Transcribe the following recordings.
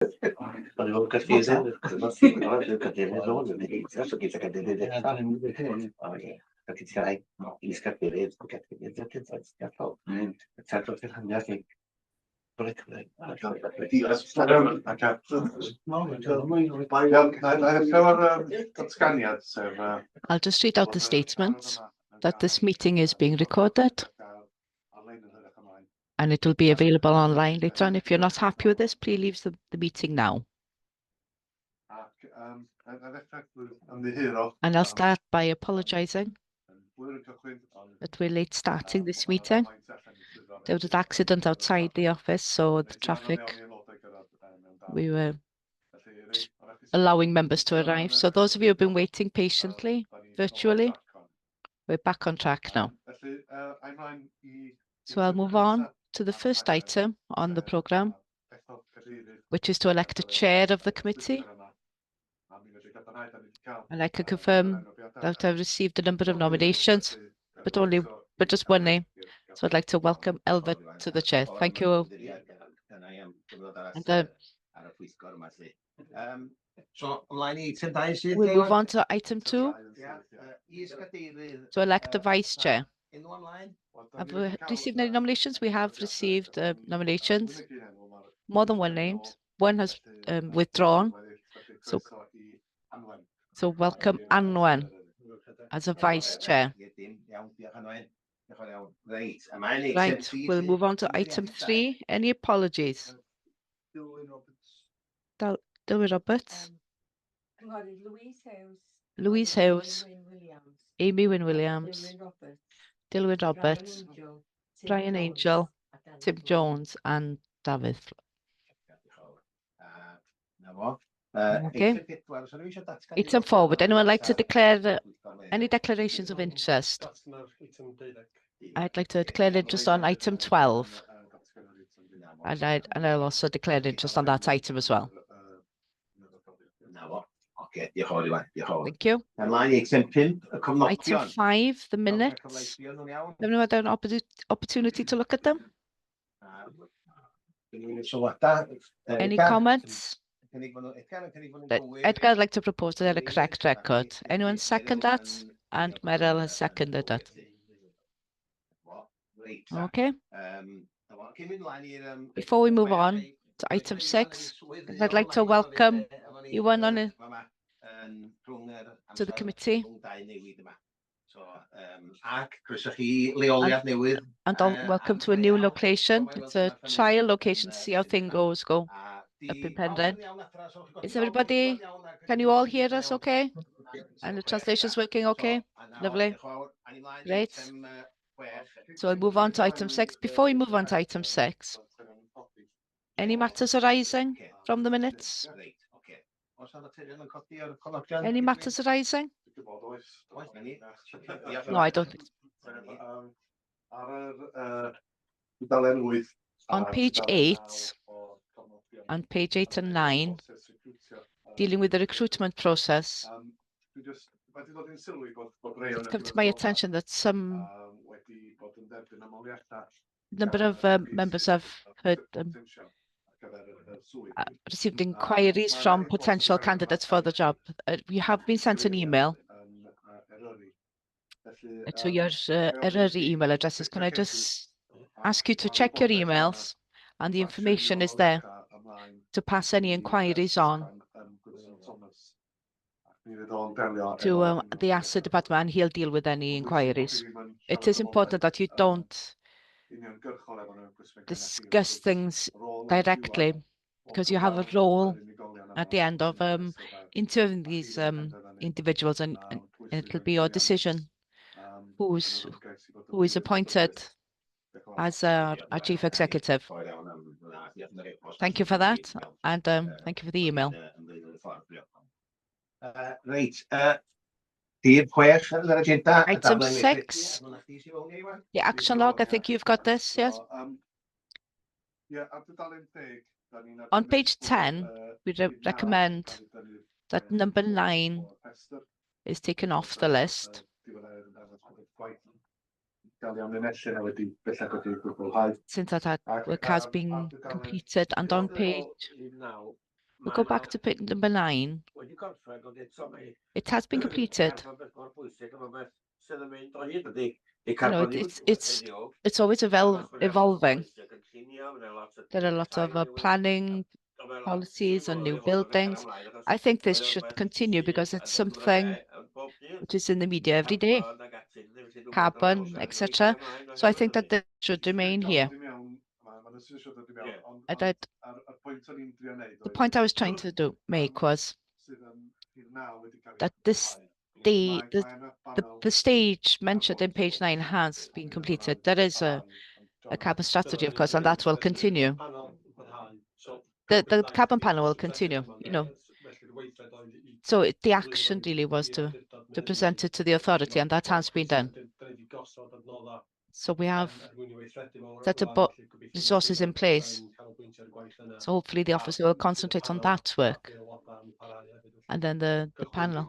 I'll just read out the statement that this meeting is being recorded and it will be available online later on. If you're not happy with this, please leave the meeting now. And I'll start by apologising that we're late starting this meeting. There was an accident outside the office, so the traffic, we were allowing members to arrive. So those of you who have been waiting patiently, virtually, we're back on track now. So I'll move on to the first item on the programme, which is to elect a chair of the committee. And I can confirm that I've received a number of nominations, but just one name. So I'd like to welcome Elva to the chair. Thank you. And we'll move on to item 2, to elect a vice chair. Have we received any nominations? We have received nominations, more than one name. One has withdrawn. So welcome Anwen as a vice chair. Right, we'll move on to item 3. Any apologies? Dilwyn Roberts. Louise Hughes. Amy Wynne Williams. Dilwyn Roberts. Brian Angel. Tim Jones and David. Okay. Item 4. Would anyone like to declare any declarations of interest? I'd like to declare interest on item 12. And I'll also declare interest on that item as well. Thank you. Item 5, the minutes. Have anyone had an opportunity to look at them? Any comments? Edgar, I'd like to propose that they're a correct record. Anyone second that? And Meryl has seconded it. Okay. Before we move on to item 6, I'd like to welcome Iwan on it to the committee. And welcome to a new location. It's a trial location to see how things go up in Penrhyn. Is everybody, can you all hear us okay? And the translation's working okay? Lovely. Great. So we'll move on to item 6. Before we move on to item 6, any matters arising from the minutes? Any matters arising? No, I don't think so. On page 8, and page 8 and 9, dealing with the recruitment process, it's come to my attention that some number of members have received inquiries from potential candidates for the job. You have been sent an email to your Eryri email addresses. Can I just ask you to check your emails, and the information is there to pass any inquiries on to the asset department, and he'll deal with any inquiries. It is important that you don't discuss things directly, because you have a role at the end of interviewing these individuals, and it'll be your decision who is appointed as our chief executive. Thank you for that, and thank you for the email. Item 6, the action log. I think you've got this, yes? On page 10, we recommend that number 9 is taken off the list, since that work has been completed. And on page We'll go back to pit number 9. It has been completed. You know, it's always evolving. There are lots of planning policies on new buildings. I think this should continue because it's something which is in the media every day, carbon, etc. So I think that this should remain here. The point I was trying to make was that the stage mentioned in page 9 has been completed. There is a carbon strategy, of course, and that will continue. The carbon panel will continue, you know. So the action really was to present it to the authority, and that has been done. So we have set up resources in place. So hopefully the officer will concentrate on that work. And then the panel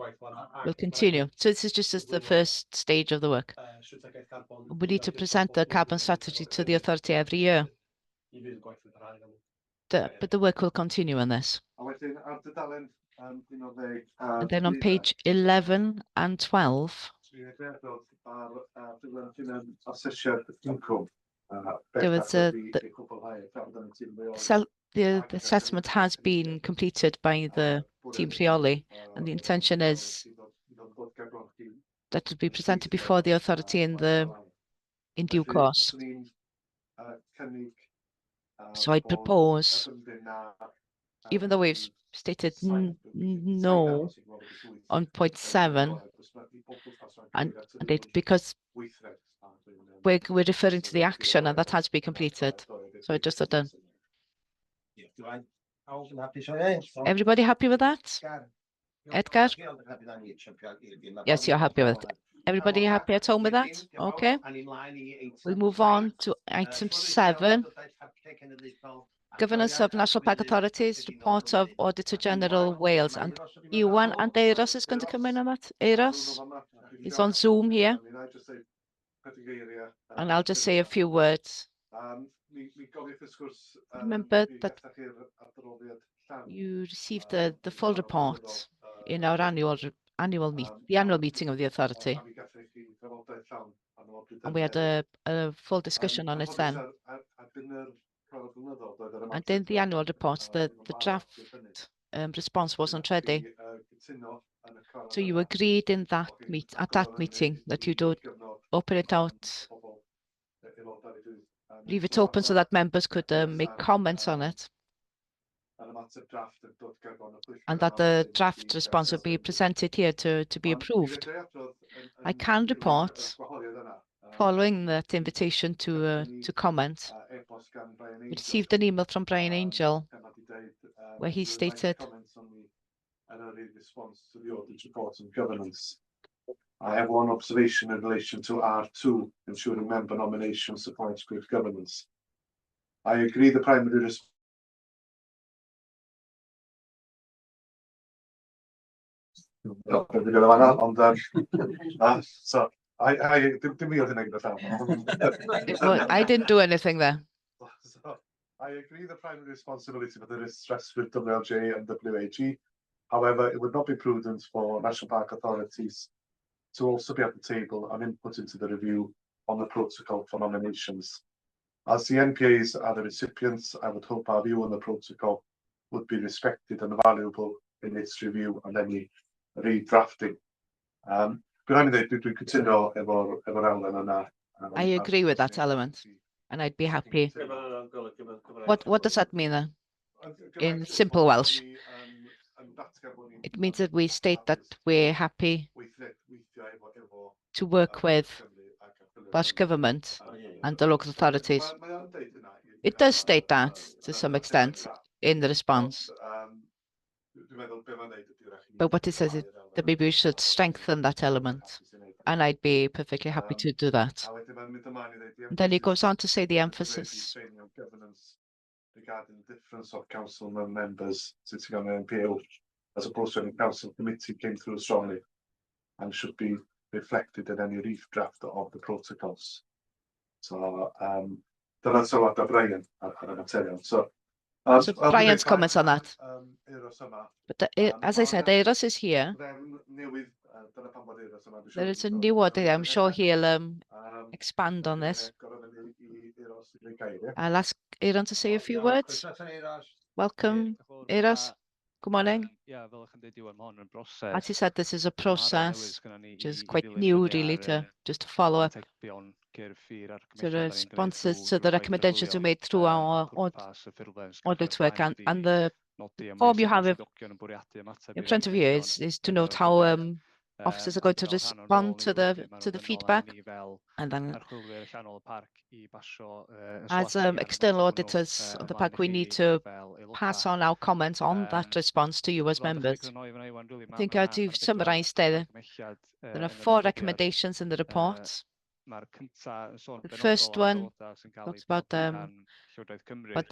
will continue. So this is just as the first stage of the work. We need to present the carbon strategy to the authority every year. But the work will continue on this. And then on page 11 and 12, there was the assessment has been completed by the team Prioli, and the intention is that it will be presented before the authority in due course. So I'd propose, even though we've stated no on point 7, and it's because we're referring to the action, and that has to be completed. So I just done. Everybody happy with that? Edgar? Yes, you're happy with it. Everybody happy at home with that? Okay. We move on to item 7. Governance of National Park Authorities, report of Auditor General Wales. And Iwan and Eiros is going to come in on that. Eiros is on Zoom here. And I'll just say a few words. Remember that you received the full report in our annual meeting of the authority. And we had a full discussion on it then. And in the annual report, the draft response wasn't ready. So you agreed at that meeting that you don't open it out, leave it open so that members could make comments on it, and that the draft response will be presented here to be approved. I can report, following that invitation to comment, we received an email from Brian Angel where he stated, I have one observation in relation to R2, ensuring member nomination supports good governance. I agree the primary response. So I didn't do anything there. So I agree the primary responsibility for the risk rests with WLJ and WAG. However, it would not be prudent for National Park authorities to also be at the table and input into the review on the protocol for nominations. As the NPAs are the recipients, I would hope our view on the protocol would be respected and valuable in its review and any redrafting. Behind that, we continue efo'r elfen yna. I agree with that element, and I'd be happy. What does that mean then? In simple Welsh, it means that we state that we're happy to work with Welsh Government and the local authorities. It does state that to some extent in the response. But what it says is that maybe we should strengthen that element, and I'd be perfectly happy to do that. And then he goes on to say the emphasis regarding the difference of council members sitting on an NPO as opposed to any council committee came through strongly and should be reflected in any redraft of the protocols. So dyna'n sylwad Brian ar y materion. So Brian's comments on that. Euros yma. As I said, Eros is here. Drefn newydd, dyna pam bod Euros yma. There is a new audit. I'm sure he'll expand on this. I'll ask Aaron to say a few words. Welcome, Eros. Good morning. As you said, this is a process which is quite new, really, to just to follow up to the responses to the recommendations we made through our audit work, and the form you have in front of you is to note how officers are going to respond to the feedback, and then as external auditors of the park, we need to pass on our comments on that response to you as members. I think as you've summarised there are 4 recommendations in the report. The first one talks about the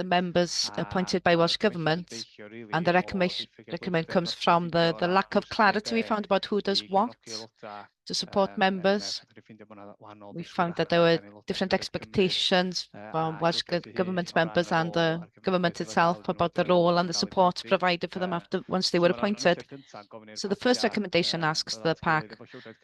members appointed by Welsh Government, and the recommend comes from the lack of clarity we found about who does what to support members. We found that there were different expectations from Welsh Government members and the government itself about the role and the support provided for them once they were appointed. So the first recommendation asks the PAC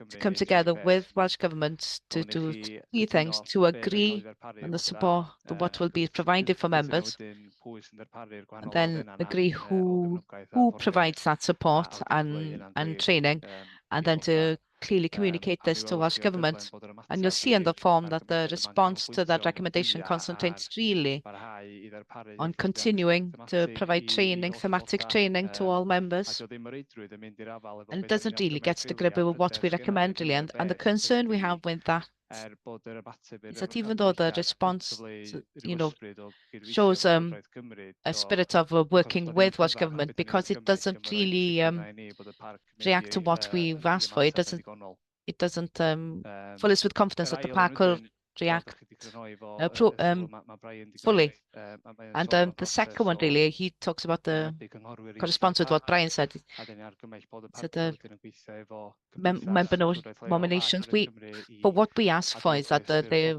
to come together with Welsh Government to do 3 things: to agree on the support, what will be provided for members, and then agree who provides that support and training, and then to clearly communicate this to Welsh Government. And you'll see in the form that the response to that recommendation concentrates really on continuing to provide training, thematic training to all members. And it doesn't really get to grip with what we recommend, really. And the concern we have with that is that even though the response, shows a spirit of working with Welsh Government, because it doesn't really react to what we've asked for, it doesn't fill us with confidence that the park will react fully. And the second one, really, he talks about corresponds with what Brian said. So the member nominations, but what we ask for is that they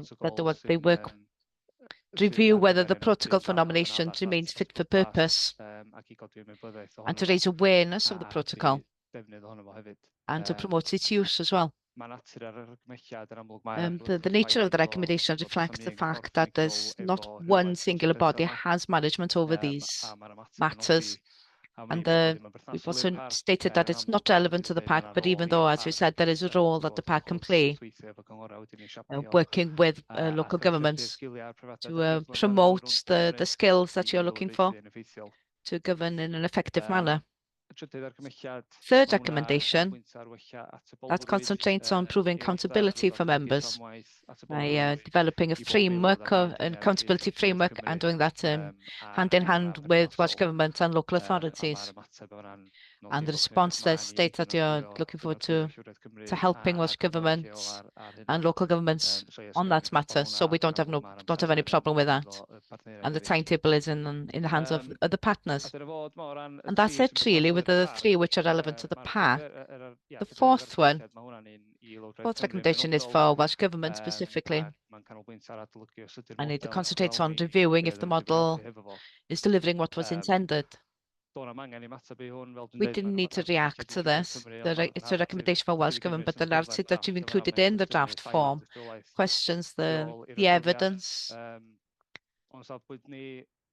work review whether the protocol for nominations remains fit for purpose, and to raise awareness of the protocol and to promote its use as well. The nature of the recommendation reflects the fact that there's not one singular body has management over these matters. And we've also stated that it's not relevant to the PAC, but even though, as we said, there is a role that the PAC can play, working with local governments to promote the skills that you're looking for to govern in an effective manner. Third recommendation, that concentrates on improving accountability for members by developing a framework, an accountability framework, and doing that hand in hand with Welsh Government and local authorities. And the response there states that you're looking forward to helping Welsh Government and local governments on that matter. So we don't have any problem with that. And the timetable is in the hands of the partners. And that's it, really, with the 3 which are relevant to the PAC. The fourth recommendation is for Welsh Government specifically. And it concentrates on reviewing if the model is delivering what was intended. We didn't need to react to this. It's a recommendation for Welsh Government, but the narrative that you've included in the draft form questions the evidence.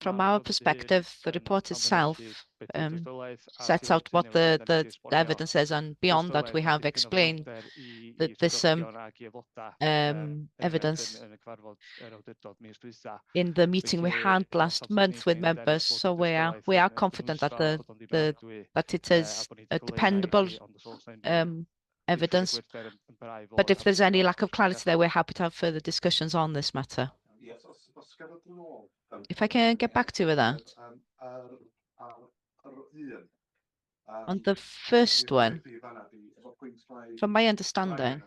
From our perspective, the report itself sets out what the evidence is, and beyond that, we have explained that this evidence in the meeting we had last month with members. So we are confident that that it is a dependable evidence. But if there's any lack of clarity there, we're happy to have further discussions on this matter. If I can get back to you with that. On the first one, from my understanding,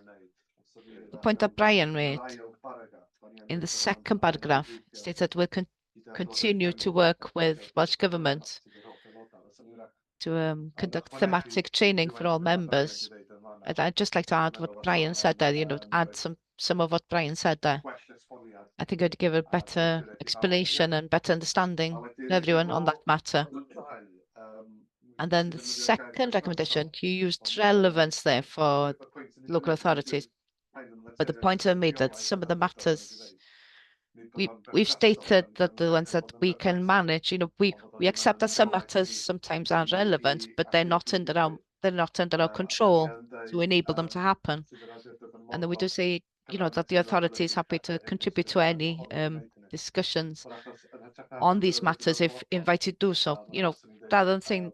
the point that Brian made in the second paragraph states that we'll continue to work with Welsh Government to conduct thematic training for all members. I'd just like to add what Brian said there, add some of what Brian said there. I think I'd give a better explanation and better understanding to everyone on that matter. And then the second recommendation, you used relevance there for local authorities. But the point I made that some of the matters we've stated that the ones that we can manage, we accept that some matters sometimes are relevant, but they're not under our control to enable them to happen. And then we do say, that the authority is happy to contribute to any discussions on these matters if invited to do so. Rather than saying,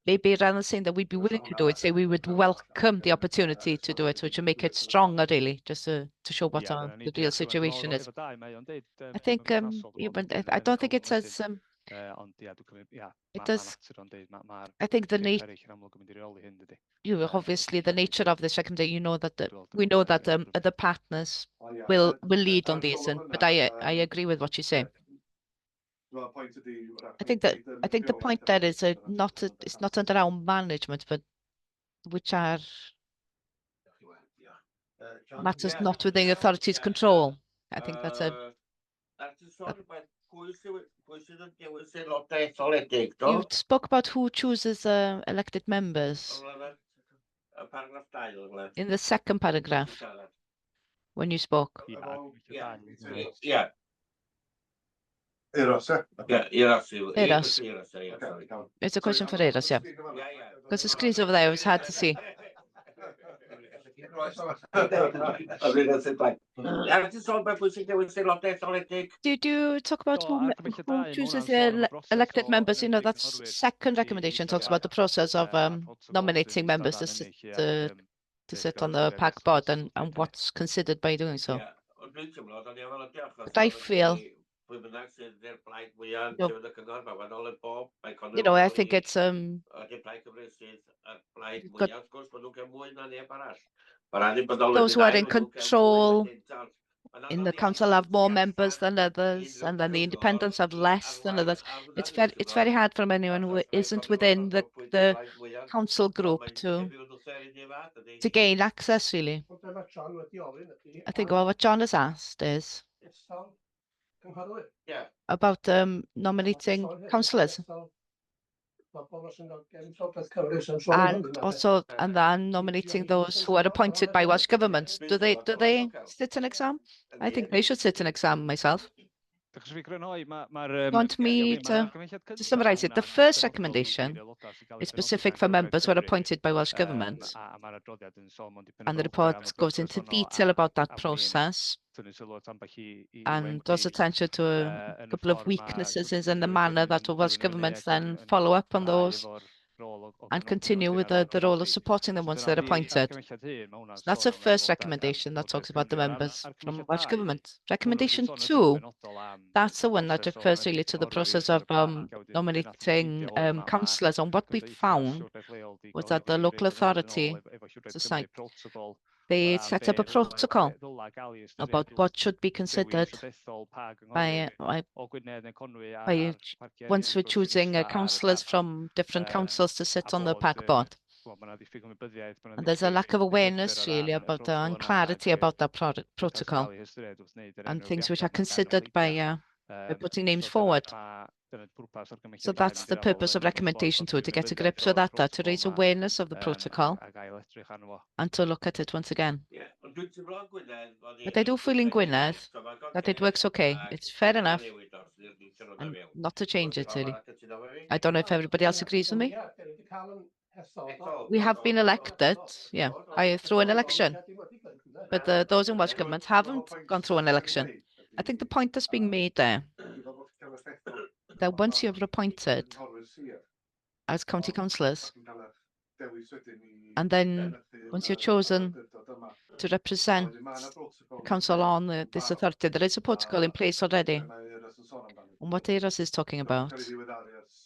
maybe rather than saying that we'd be willing to do it, say we would welcome the opportunity to do it, which would make it stronger, really, just to show what the real situation is. I think I don't think it says it does. I think obviously the nature of this recommendation, we know that the partners will lead on these, but I agree with what you say. I think the point there is it's not under our management, but which are matters not within the authority's control. I think that's a. You spoke about who chooses elected members in the second paragraph when you spoke. Eros, Eros. It's a question for Eros, yeah. Because the screen's over there, it was hard to see. Did you talk about who chooses the elected members? That's second recommendation talks about the process of nominating members to sit on the PAC board and what's considered by doing so. But I feel, I think it's those who are in control in the council have more members than others, and then the independents have less than others. It's very hard for anyone who isn't within the council group to gain access, really. I think what John has asked is about nominating councillors. And then nominating those who are appointed by Welsh Government. Do they sit an exam? I think they should sit an exam myself. Want me to summarise it? The first recommendation is specific for members who are appointed by Welsh Government. And the report goes into detail about that process and draws attention to a couple of weaknesses in the manner that the Welsh Government then follow up on those and continue with the role of supporting them once they're appointed. So that's a first recommendation that talks about the members from Welsh Government. Recommendation 2, that's the one that refers really to the process of nominating councillors. And what we found was that the local authority, they set up a protocol about what should be considered by once we're choosing councillors from different councils to sit on the PAC board. And there's a lack of awareness really about and clarity about that protocol and things which are considered by putting names forward. So that's the purpose of recommendation 2, to get to grips with that, to raise awareness of the protocol and to look at it once again. But I do feel in Gwynedd that it works okay. It's fair enough and not to change it really. I don't know if everybody else agrees with me. We have been elected, yeah, through an election, but those in Welsh Government haven't gone through an election. I think the point that's being made there, that once you're appointed as county councillors, and then once you're chosen to represent the council on this authority, there is a protocol in place already. And what Eros is talking about,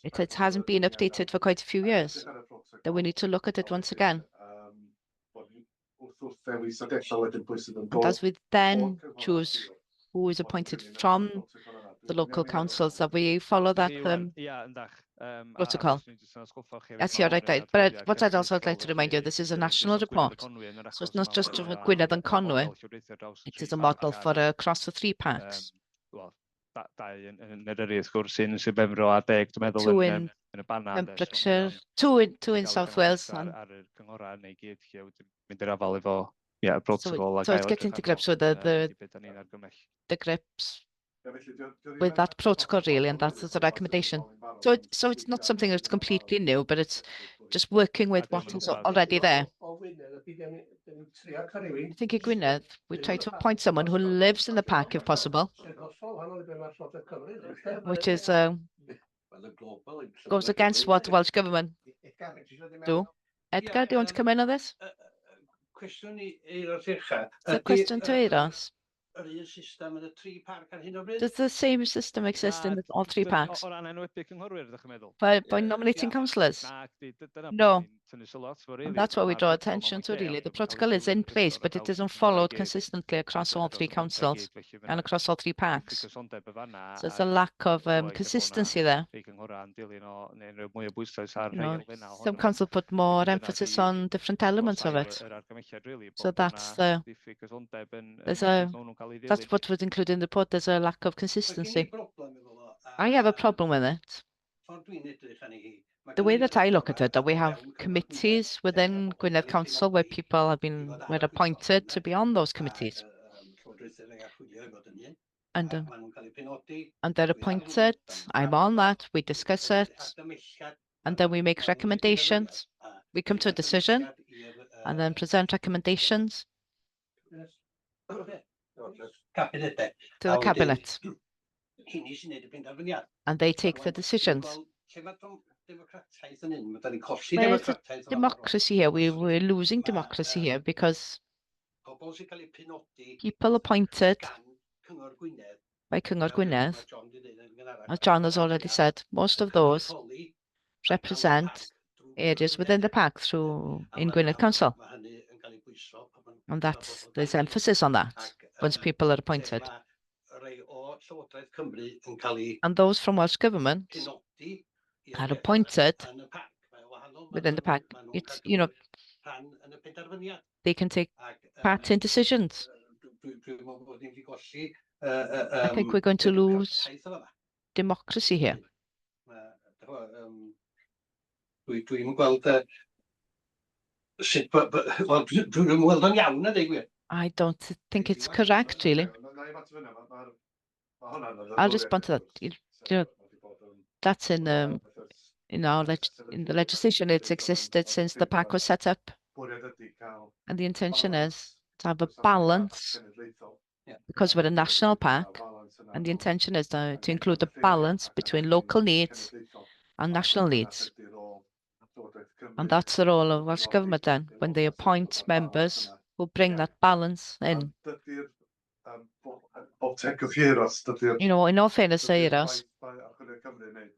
it hasn't been updated for quite a few years. Then we need to look at it once again. And as we then choose who is appointed from the local councils, that we follow that protocol. Yes, you're right. But what I'd also like to remind you, this is a national report. So it's not just for Gwynedd and Conwy. It is a model for across the 3 PACs. dau yn Eryri wrth gwrs sy'n Benfro a 10 dwi'n meddwl Two yn in y Bana ynde, so mae Pembrokeshire, o'n two in gael South ei Wales, ganolbwyntio and ar y cyngorau neu gyd lle wedyn mynd i'r afal efo y so protocol a so it's gael getting edrych to arno grips with ydy beth da ni'n argymell. the grips Ie, felly, with that protocol really, and that's the recommendation. So it's not something that's completely new, but it's just working with what is already there. I think in Gwynedd, we try to appoint someone who lives in the park if possible, which is goes against what the Welsh Government do. Edgar, do you want to come in on this? Cwestiwn i Euros Ucha. It's a question to Euros. Yr un system yn y tri parc ar hyn o bryd? Does the same system exist in all three parks? O ran enwebu cynghorwyr, ydych chi'n meddwl? By nominating councillors? Na, dyna No. beth ni'n tynnu sylw at, And that's what we draw attention to really. The protocol is in place, but it isn't followed consistently across all three councils and across all three parks. So there's a lack of consistency there. Some councils put more emphasis on different elements of it. So that's that's what was included in the report. There's a lack of consistency. I have a problem with it. The way that I look at it, that we have committees within Gwynedd Council where people have were appointed to be on those committees. And they're appointed, I'm on that, we discuss it, and then we make recommendations. We come to a decision and then present recommendations to the cabinet. And they take the decisions. There's a democracy here. We're losing democracy here because people appointed by Cyngor Gwynedd, as John has already said, most of those represent areas within the park in Gwynedd Council. And there's emphasis on that once people are appointed. And those from Welsh Government are appointed within the park. It's, they can take part in decisions. I think we're going to lose democracy here. I don't think it's correct, really. I'll respond to that. That's in the legislation. It's existed since the park was set up, and the intention is to have a balance because we're a national park, and the intention is to include a balance between local needs and national needs. And that's the role of Welsh Government then, when they appoint members who bring that balance in. In all fairness, Euros,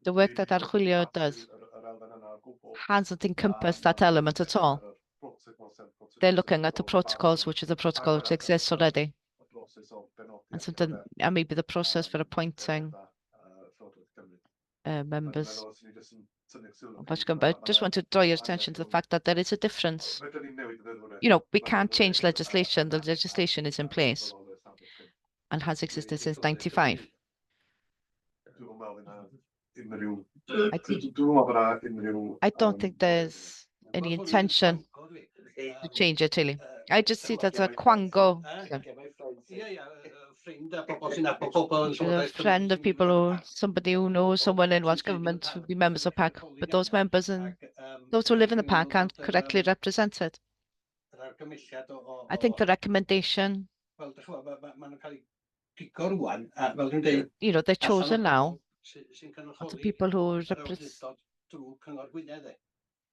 the work that Archwilio does hasn't encompassed that element at all. They're looking at the protocols, which is the protocol which exists already. And so maybe the process for appointing members. But I just want to draw your attention to the fact that there is a difference. We can't change legislation. The legislation is in place and has existed since 1995. I don't think there's any intention to change it, really. I just see it as a quango. A friend of people somebody who knows someone in Welsh Government who would be members of PAC, but those members and those who live in the PAC aren't correctly represented. I think the recommendation, they're chosen now to people who represent.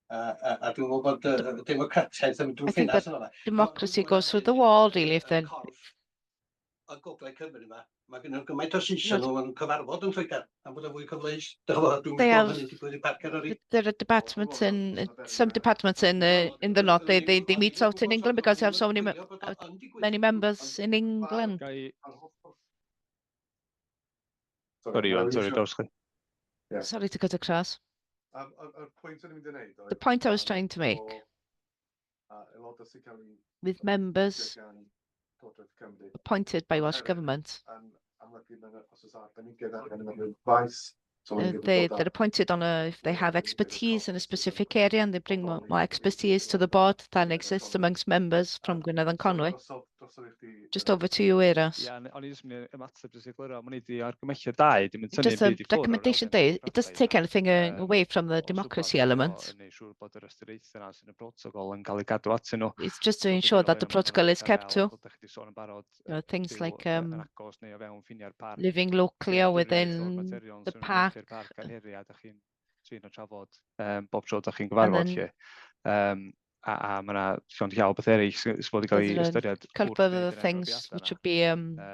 I think that democracy goes through the wall, really, if then. There are departments in some departments in the north. They meet out in England because they have so many members in England. Sorry to cut across. The point I was trying to make with members appointed by Welsh Government amlygu mewn os oes arbenigedd angen mewn faes. So ma'n mynd i They're bod appointed on if they have expertise in a specific area and they bring more expertise to the board than exists amongst members from Gwynedd and Conwy. Just over to you, Eras. Ia, o'n i jyst yn mynd ymateb jyst i gliro, mae'n i di argymelliad dau, dim yn tynnu Just a byd i ffwrdd o'r recommendation elfen day. It doesn't take anything away from the democracy element. Yn ei siŵr bod yr ystyriaethau yna sy'n y protocol yn cael ei gadw atyn nhw. It's just to ensure that the protocol is kept to. Things like yn agos neu o fewn ffiniau'r parc. living locally or within the park. Ydych chi'n trin o trafod bob tro ydych chi'n gyfarfod lle. A mae yna llond llaw beth eraill sy'n bod i cael ei ystyried. Couple of other things which would be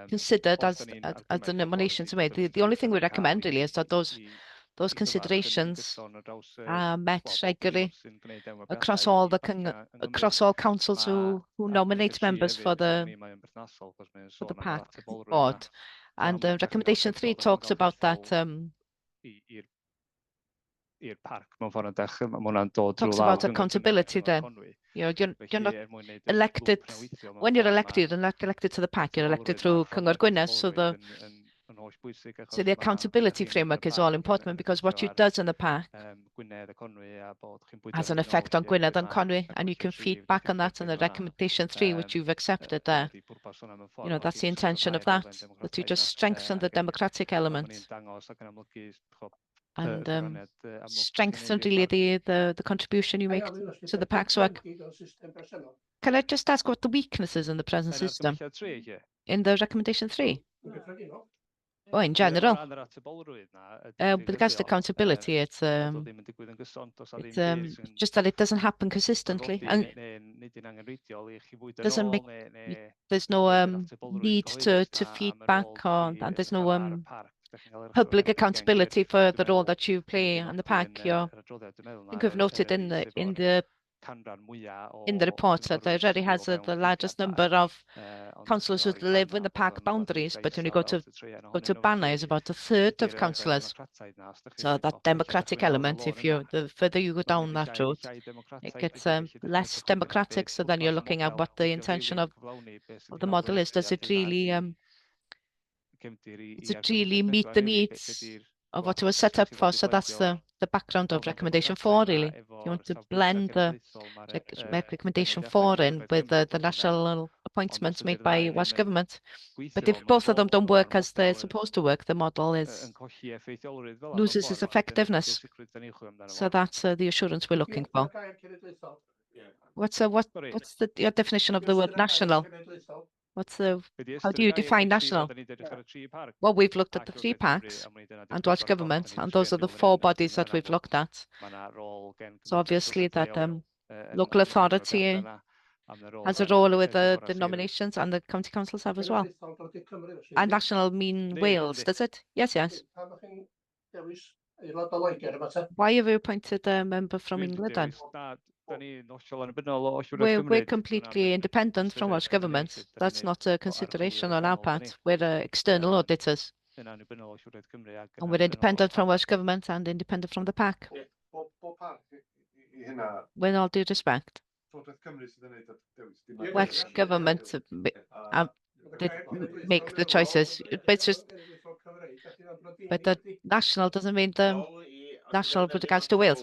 considered as the nominations are made. The only thing we recommend really is that those considerations are met regularly across all councils who nominate members for the park board. And recommendation 3 talks about that. Talks about accountability then. You're not elected, when you're elected to the park, you're elected through Cyngor Gwynedd, so the accountability framework is all important because what you does in the park has an effect on Gwynedd and Conwy, and you can feed back on that in the recommendation 3, which you've accepted there. That's the intention of that you just strengthen the democratic element and strengthen really the contribution you make to the park's work. Can I just ask what the weakness is in the present system? In the recommendation 3? Oh, in general. With regards to accountability, it's just that it doesn't happen consistently. And there's no need to feed back on, and there's no public accountability for the role that you play in the park. I think we've noted in the report that Eryri has the largest number of councillors who live within the park boundaries, but when you go to Bannau, it's about a third of councillors. So that democratic element, the further you go down that road, it gets less democratic. So then you're looking at what the intention of the model is. Does it really meet the needs of what it was set up for? So that's the background of recommendation 4, really. You want to blend the recommendation 4 in with the national appointments made by Welsh Government. But if both of them don't work as they're supposed to work, the model loses its effectiveness. So that's the assurance we're looking for. What's your definition of the word national? How do you define national? Well, we've looked at the 3 parks and Welsh Government, and those are the 4 bodies that we've looked at. So obviously that local authority has a role with the nominations, and the county councils have as well. And national mean Wales, does it? Yes. Why have you appointed a member from England then? We're completely independent from Welsh Government. That's not a consideration on our part. We're external auditors. And we're independent from Welsh Government and independent from the park. With all due respect. Welsh Government did make the choices. But the national doesn't mean the national with regards to Wales.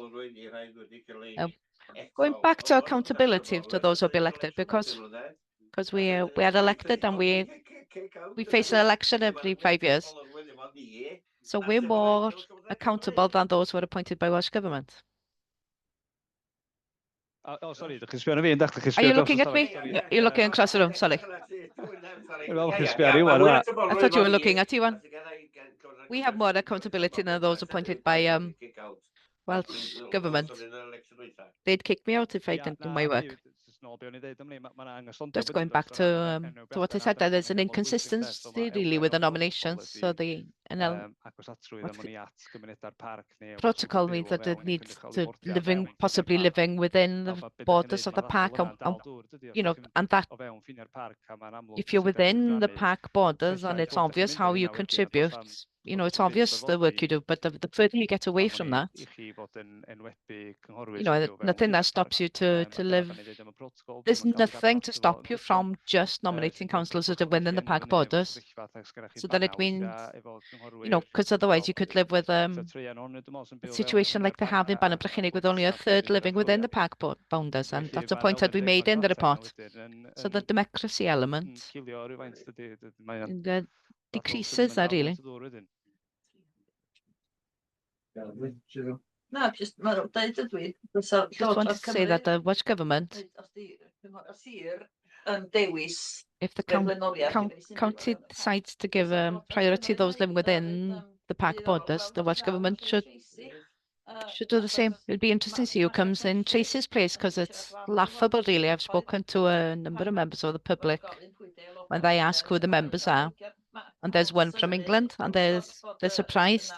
Going back to accountability to those who be elected, because we are elected and we face an election every 5 years. So we're more accountable than those who are appointed by Welsh Government. Oh, sorry, are you looking at me? You're looking across the room, sorry. I thought you were looking at Iwan. We have more accountability than those appointed by Welsh Government. They'd kick me out if I didn't do my work. Just going back to what I said, there's an inconsistency really with the nominations. So the protocol means that it needs to possibly living within the borders of the park, and that if you're within the park borders and it's obvious how you contribute you know, it's obvious the work you do, but the further you get away from that, you know, nothing that stops you to live. There's nothing to stop you from just nominating councillors that are within the PAC borders. So then it means, you know, because otherwise you could live with a situation like they have in Bannabrychenig with only a third living within the PAC boundaries, and that's a point that we made in the report. So the democracy element decreases that really. No, just deud ydw i. Just wanted to say that the Welsh Government, if the county decides to give priority to those living within the PAC borders, the Welsh Government should do the same. It'd be interesting to see who comes in Tracy's place, because it's laughable really. I've spoken to a number of members of the public when they ask who the members are, and there's one from England, and they're surprised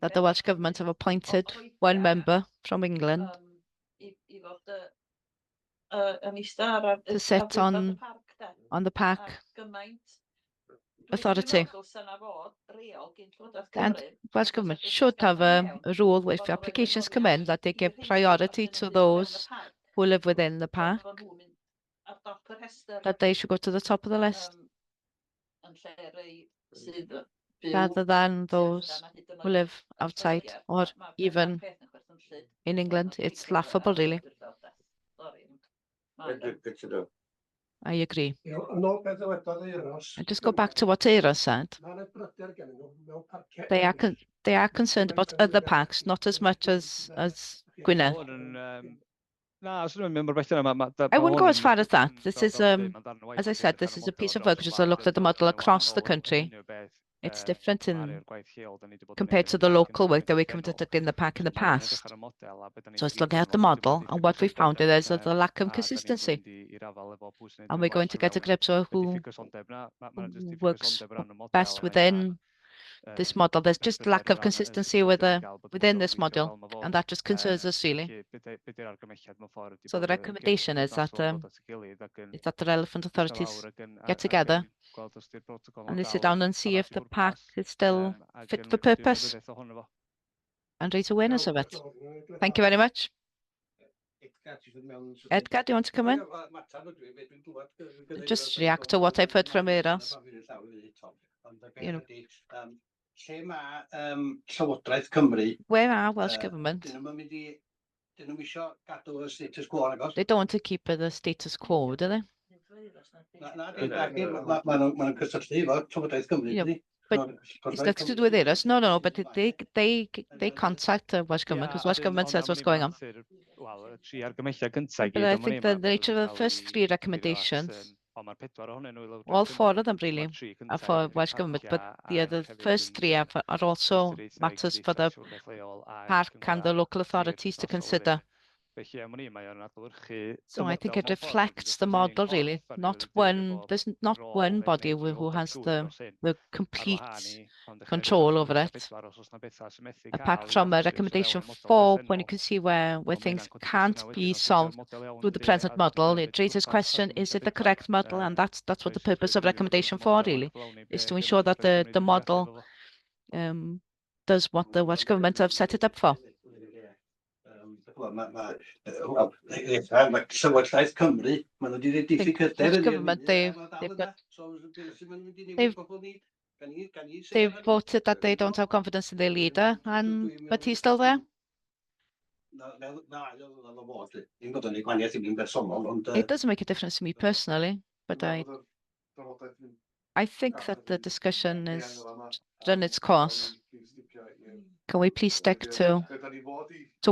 that the Welsh Government have appointed one member from England to sit on the PAC authority. And Welsh Government should have a rule where if applications come in, that they give priority to those who live within the PAC, that they should go to the top of the list, rather than those who live outside or even in England. It's laughable, really. I agree. And just go back to what Eira said. They are concerned about other PACs, not as much as Gwynedd. I wouldn't go as far as that. This is, as I said, this is a piece of work which has looked at the model across the country. It's different compared to the local work that we conducted in the PAC in the past. So it's looking at the model, and what we found is a lack of consistency. And we're going to get a grip of who works best within this model. There's just lack of consistency within this model, and that just concerns us really. So the recommendation is that the relevant authorities get together and they sit down and see if the PAC is still fit for purpose and raise awareness of it. Thank you very much. Edgar, do you want to come in? Just react to what I've heard from Eros. You know, Llywodraeth Cymru, where are Welsh Government? They don't want to keep the status quo, do they? But it's nothing to do with Eros. No, but they contact the Welsh Government because Welsh Government says what's going on. But I think the nature of the first three recommendations, all four of them really are for Welsh Government, but the first three are also matters for the park and the local authorities to consider. So I think it reflects the model really. There's not one body who has the complete control over it. Apart from a recommendation 4, when you can see where things can't be solved through the present model, it raises question, is it the correct model? And that's what the purpose of recommendation 4 really is, to ensure that the model does what the Welsh Government have set it up for. Llywodraeth Cymru, maen nhw wedi diffyg Welsh Government, they've voted that they don't have confidence in their leader, but he's still there. It doesn't make a difference to me personally, but I think that the discussion is run its course. Can we please stick to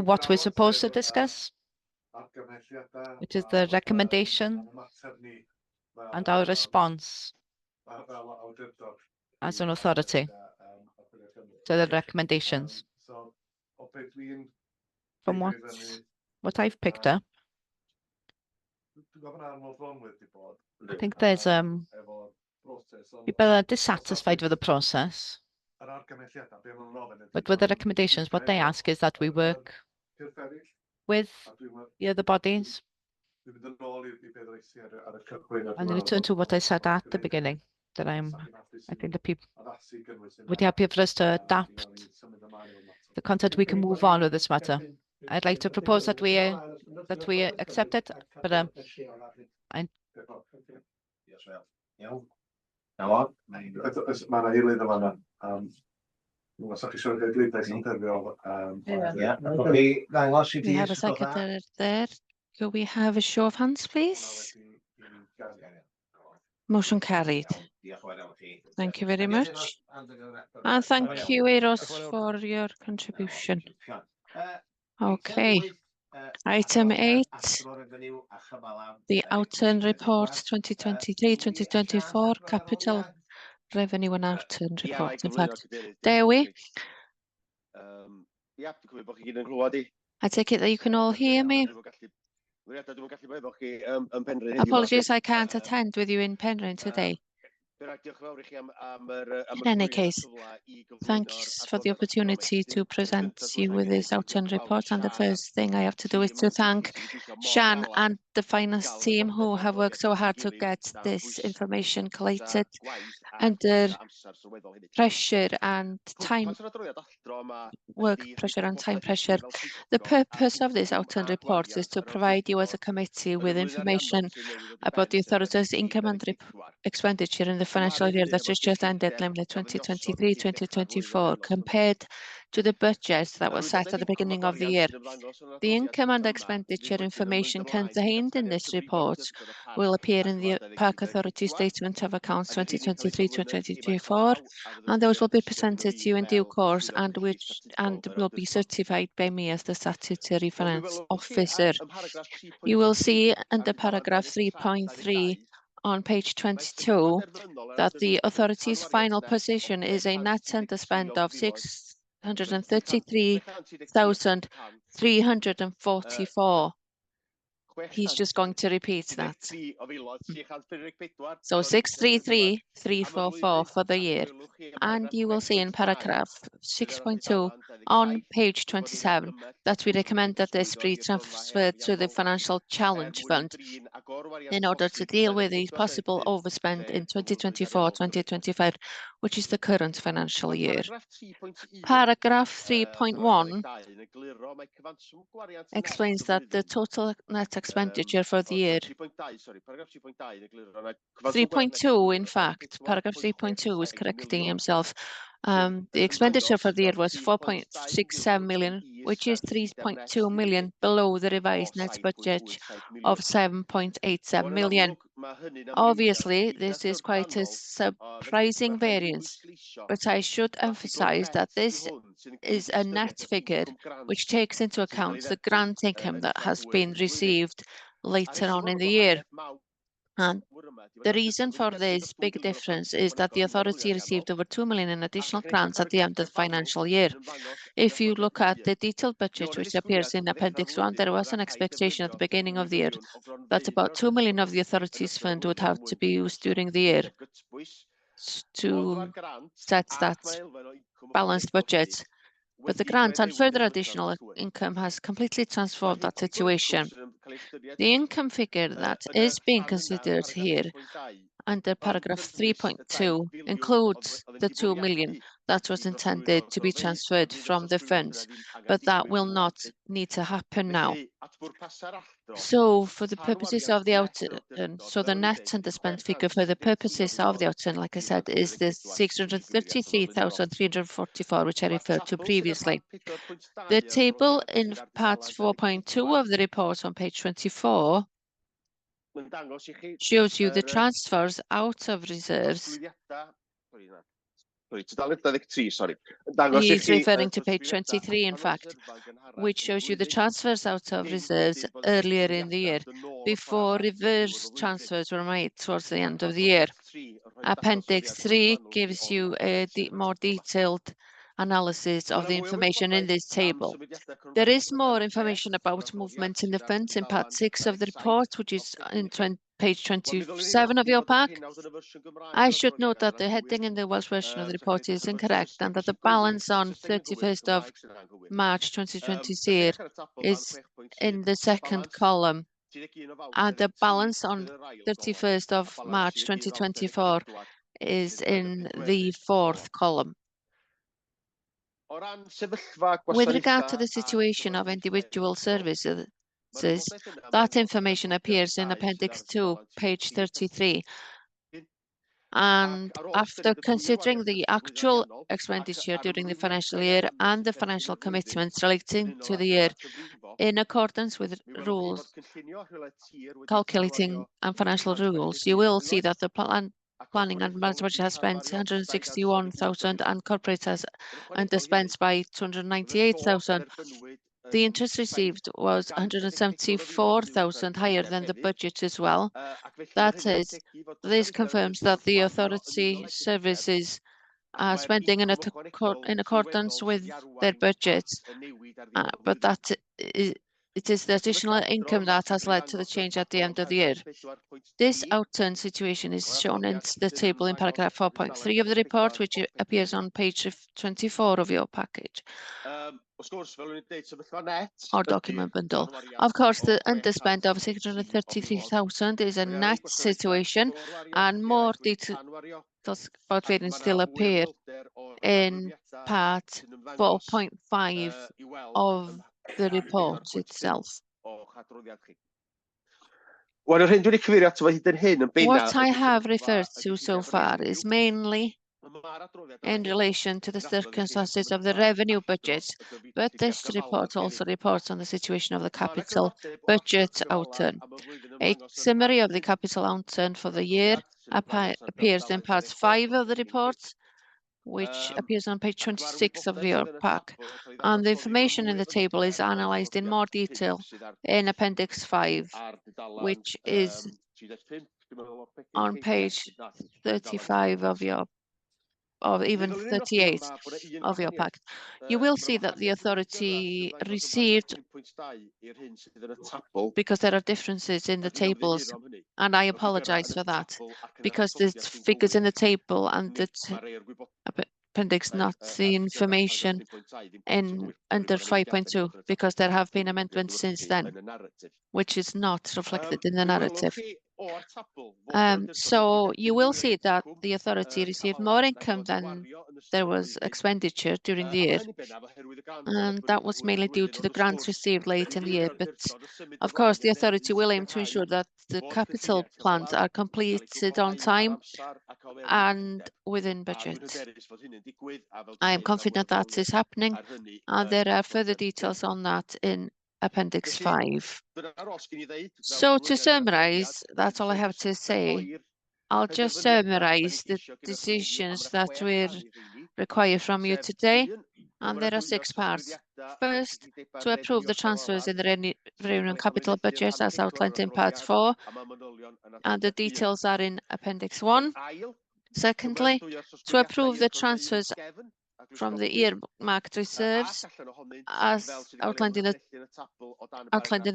what we're supposed to discuss, which is the recommendation and our response as an authority to the recommendations. From what I've picked up, I think there's people are dissatisfied with the process, but with the recommendations, what they ask is that we work with the other bodies. And return to what I said at the beginning. that I think the people would Would be happy for us to adapt the content. We can move on with this matter. I'd like to propose that we accept it, but Iawn. Na fo. Mae yna eilydd yn fan'na. Os ydych chi eisiau gael bleidlais yn ffurfiol. Ie. Newch chi ddangos i We have a os gwelwch dda? secretary there. Could we have a show of hands, please? Motion carried. Diolch yn fawr iawn i chi. Thank you very much. And thank you, Eros, for your contribution. Okay. Item 8, the Outturn Report 2023-2024, Capital Revenue and Outturn Report, in fact. Dewi, Ia, dwi'n cymryd bod chi gyd yn clywed i. I take it that you can all hear me. Dwi'n gallu bod efo chi yn Penrhyn heddiw. Apologies, I can't attend with you in Penrhyn today. Diolch yn fawr i chi am In any case, thanks for the opportunity to present you with this Outturn report. And the first thing I have to do is to thank Shan and the finance team who have worked so hard to get this information collated under pressure and time work pressure and time pressure. The purpose of this Outturn report is to provide you as a committee with information about the authority's income and expenditure in the financial year that has just ended, namely 2023-2024, compared to the budget that was set at the beginning of the year. The income and expenditure information contained in this report will appear in the Park Authority Statement of Accounts 2023-2024, and those will be presented to you in due course and will be certified by me as the Statutory Finance Officer. You will see under paragraph 3.3 on page 22 that the authority's final position is a net underspend of 633,344. He's just going to repeat that. So 633,344 for the year. And you will see in paragraph 6.2 on page 27 that we recommend that this be transferred to the Financial Challenge Fund in order to deal with the possible overspend in 2024-2025, which is the current financial year. Paragraph 3.1 explains that the total net expenditure for the year. 3.2, in fact, paragraph 3.2 is correcting himself. The expenditure for the year was 4.67 million, which is 3.2 million below the revised net budget of 7.87 million. Obviously, this is quite a surprising variance, but I should emphasize that this is a net figure which takes into account the grant income that has been received later on in the year. And the reason for this big difference is that the authority received over 2 million in additional grants at the end of the financial year. If you look at the detailed budget which appears in Appendix 1, there was an expectation at the beginning of the year that about 2 million of the authority's fund would have to be used during the year to set that balanced budget. But the grant and further additional income has completely transformed that situation. The income figure that is being considered here under paragraph 3.2 includes the 2 million that was intended to be transferred from the funds, but that will not need to happen now. So for the purposes of the Outturn, so the net underspend figure for the purposes of the Outturn, like I said, is the 633,344, which I referred to previously. The table in part 4.2 of the report on page 24 shows you the transfers out of reserves. He's referring to page 23, in fact, which shows you the transfers out of reserves earlier in the year, before reverse transfers were made towards the end of the year. Appendix 3 gives you a more detailed analysis of the information in this table. There is more information about movement in the funds in part 6 of the report, which is in page 27 of your pack. I should note that the heading in the Welsh version of the report is incorrect and that the balance on 31st of March 2020 is in the second column, and the balance on 31st of March 2024 is in the fourth column. O ran sefyllfa With regard to gwasanaetha the a situation of cyfarfod individual llefydd services, ma'r wybodaeth yna that mewn information nodweddion appears in dau sydd Appendix ar 2, dudalen page sheet 33. Ac And ar ôl after ystyried y gwir considering wariant the ystod flwyddyn actual ariannol ac expenditure during the arlwynio'r financial year premiwm and the sydd erbyn financial y flwyddyn commitments yn relating unol to â'r the year ffenast y frifo, in accordance with mi welwch chi rules fod cynllunio rhywle tir wedi calculating tanwario and financial rules, you will see that the planning and management budget has spent 161,000 and corporate has underspent by 298,000. The interest received was 174,000 higher than the budget as well. That is, this confirms that the authority services are spending in accordance with their budgets, but that it is the additional income that has led to the change at the end of the year. This outturn situation is shown in the table in paragraph 4.3 of the report, which appears on page 24 of your package or document bundle. Of course, the underspend of 633,000 is a net situation, and more details about variance still appear in part 4.5 of the report itself. Wel, yr hyn dwi'n ei cyfeirio ato fo hyd yn hyn yn What I have referred to so far is mainly in relation to the circumstances of the revenue budget, but this report also reports on the situation of the capital budget outturn. A summary of the capital outturn for the year appears in part 5 of the report, which appears on page 26 of your pack, and the information in the table is analysed in more detail in Appendix 5, which is on page 35 of your, or even 38 of your pack. You will see that the authority received, because there are differences in the tables, and I apologise for that, because the figures in the table and the appendix, not the information in under 5.2, because there have been amendments since then, which is not reflected in the narrative. So you will see that the authority received more income than there was expenditure during the year, and that was mainly due to the grants received late in the year. But of course, the authority will aim to ensure that the capital plans are completed on time and within budget. I am confident that is happening, and there are further details on that in Appendix 5. So to summarise, that's all I have to say. I'll just summarise the decisions that we require from you today, and there are 6 parts. First, to approve the transfers in the revenue and capital budget as outlined in part 4, and the details are in Appendix 1. Secondly, to approve the transfers from the earmarked reserves as outlined in the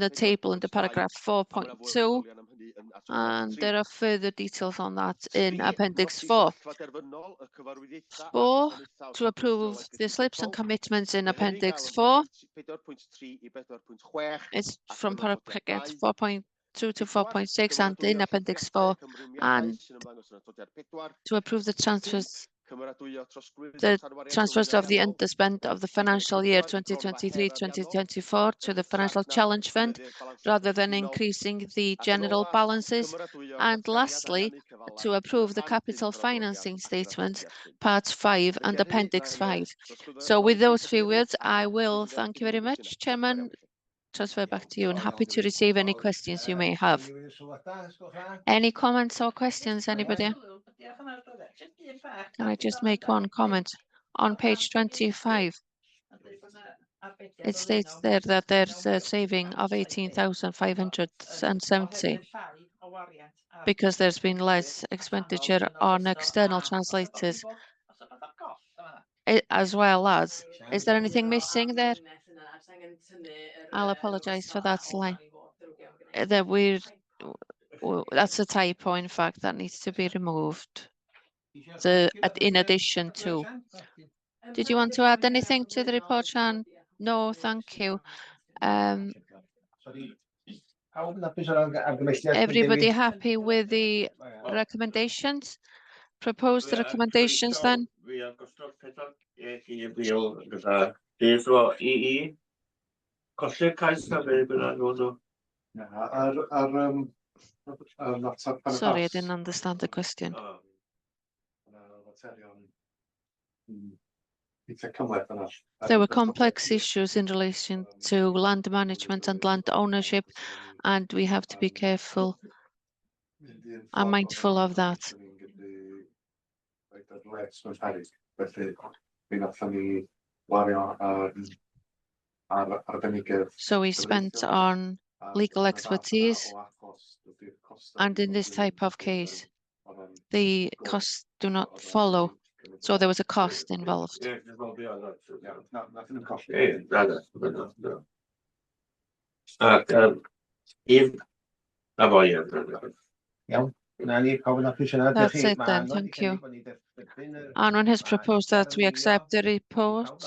table in the paragraph 4.2, and there are further details on that in Appendix 4. 4, to approve the slips and commitments in Appendix 4. It's from paragraph 4.2 to 4.6 and in Appendix 4, and to approve the transfers of the underspend of the financial year 2023-2024 to the Financial Challenge Fund, rather than increasing the general balances. And lastly, to approve the capital financing statement, Part 5 and Appendix 5. So with those few words, I will thank you very much, Chairman. Transfer back to you, and happy to receive any questions you may have. Any comments or questions, anybody? Can I just make one comment? On page 25, it states there that there's a saving of 18,570 because there's been less expenditure on external translators, as well as. Is there anything missing there? I'll apologise for that line. That's a typo, in fact, that needs to be removed. In addition to. Did you want to add anything to the report, Sian? No, thank you. Everybody happy with the recommendations? propose the recommendations then? Fi ar gosod pedwar bil gyda beth o i colli'r cais na be bynnag o'n nhw. Sorry, I didn't understand the question. There were complex issues in relation to land management and land ownership, and we have to be careful and mindful of that. So we spent on legal expertise, and in this type of case, the costs do not follow. So there was a cost involved. That's it then, thank you. Anwen has proposed that we accept the report.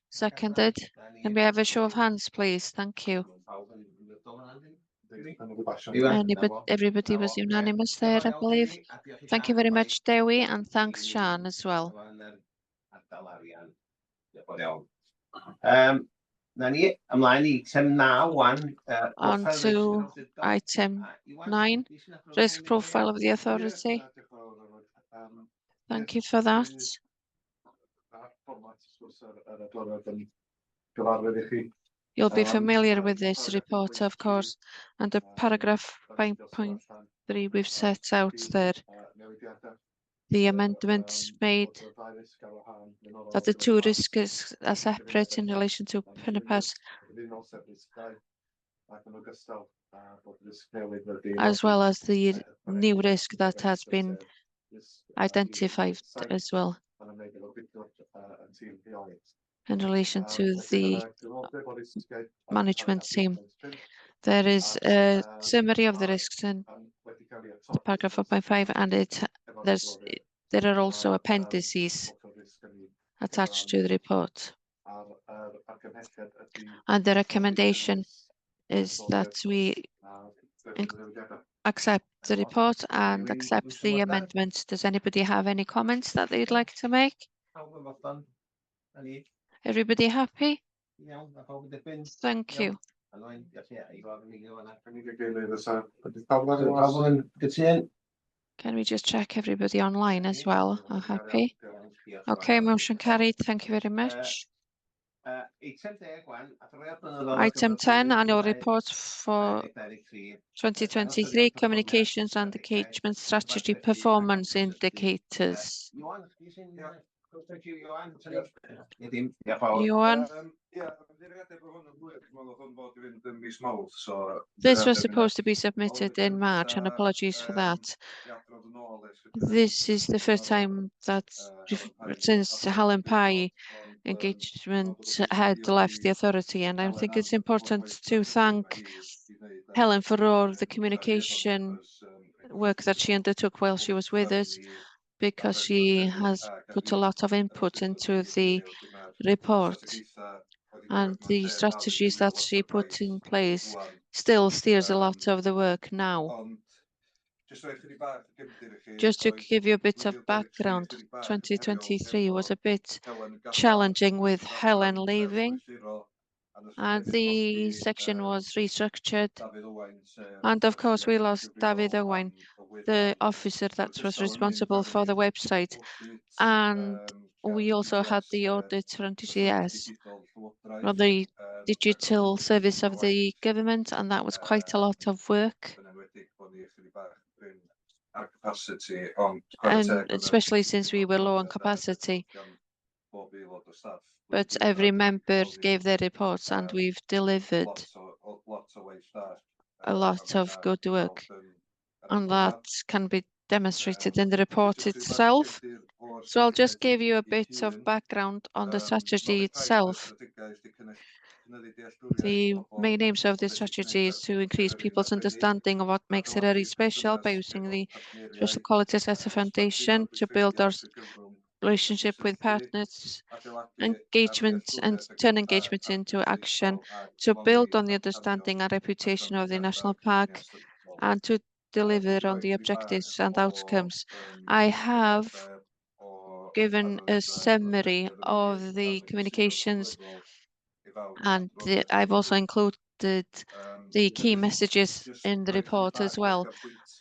Seconded. Can we have a show of hands, please? Thank you. Everybody was unanimous there, I believe. Thank you very much, Dewi, and thanks, Sian, as well. On to item 9, risk profile of the authority. Thank you for that. You'll be familiar with this report, of course, and the paragraph 5.3 we've set out there. The amendments made that the two risks are separate in relation to PNPAS, as well as the new risk that has been identified as well in relation to the management team. There is a summary of the risks in the paragraph 4.5, and there are also appendices attached to the report. And the recommendation is that we accept the report and accept the amendments. Does anybody have any comments that they'd like to make? Everybody happy? Thank you. Can we just check everybody online as well? Are happy? Okay, motion carried. Thank you very much. Item 10, annual report for 2023, communications and engagement strategy performance indicators. Johan? This was supposed to be submitted in March, and apologies for that. This is the first time that since Helen Pye engagement had left the authority, and I think it's important to thank Helen for all the communication work that she undertook while she was with us, because she has put a lot of input into the report, and the strategies that she put in place still steers a lot of the work now. Just to give you a bit of background, 2023 was a bit challenging with Helen leaving, and the section was restructured. And of course, we lost David Owen, the officer that was responsible for the website. And we also had the auditor on DGS, or the digital service of the government, and that was quite a lot of work. And especially since we were low on capacity. But every member gave their reports, and we've delivered a lot of good work, and that can be demonstrated in the report itself. So I'll just give you a bit of background on the strategy itself. The main aims of the strategy is to increase people's understanding of what makes it very special by using the special qualities as a foundation to build our relationship with partners, engagement, and turn engagement into action, to build on the understanding and reputation of the national park, and to deliver on the objectives and outcomes. I have given a summary of the communications, and I've also included the key messages in the report as well.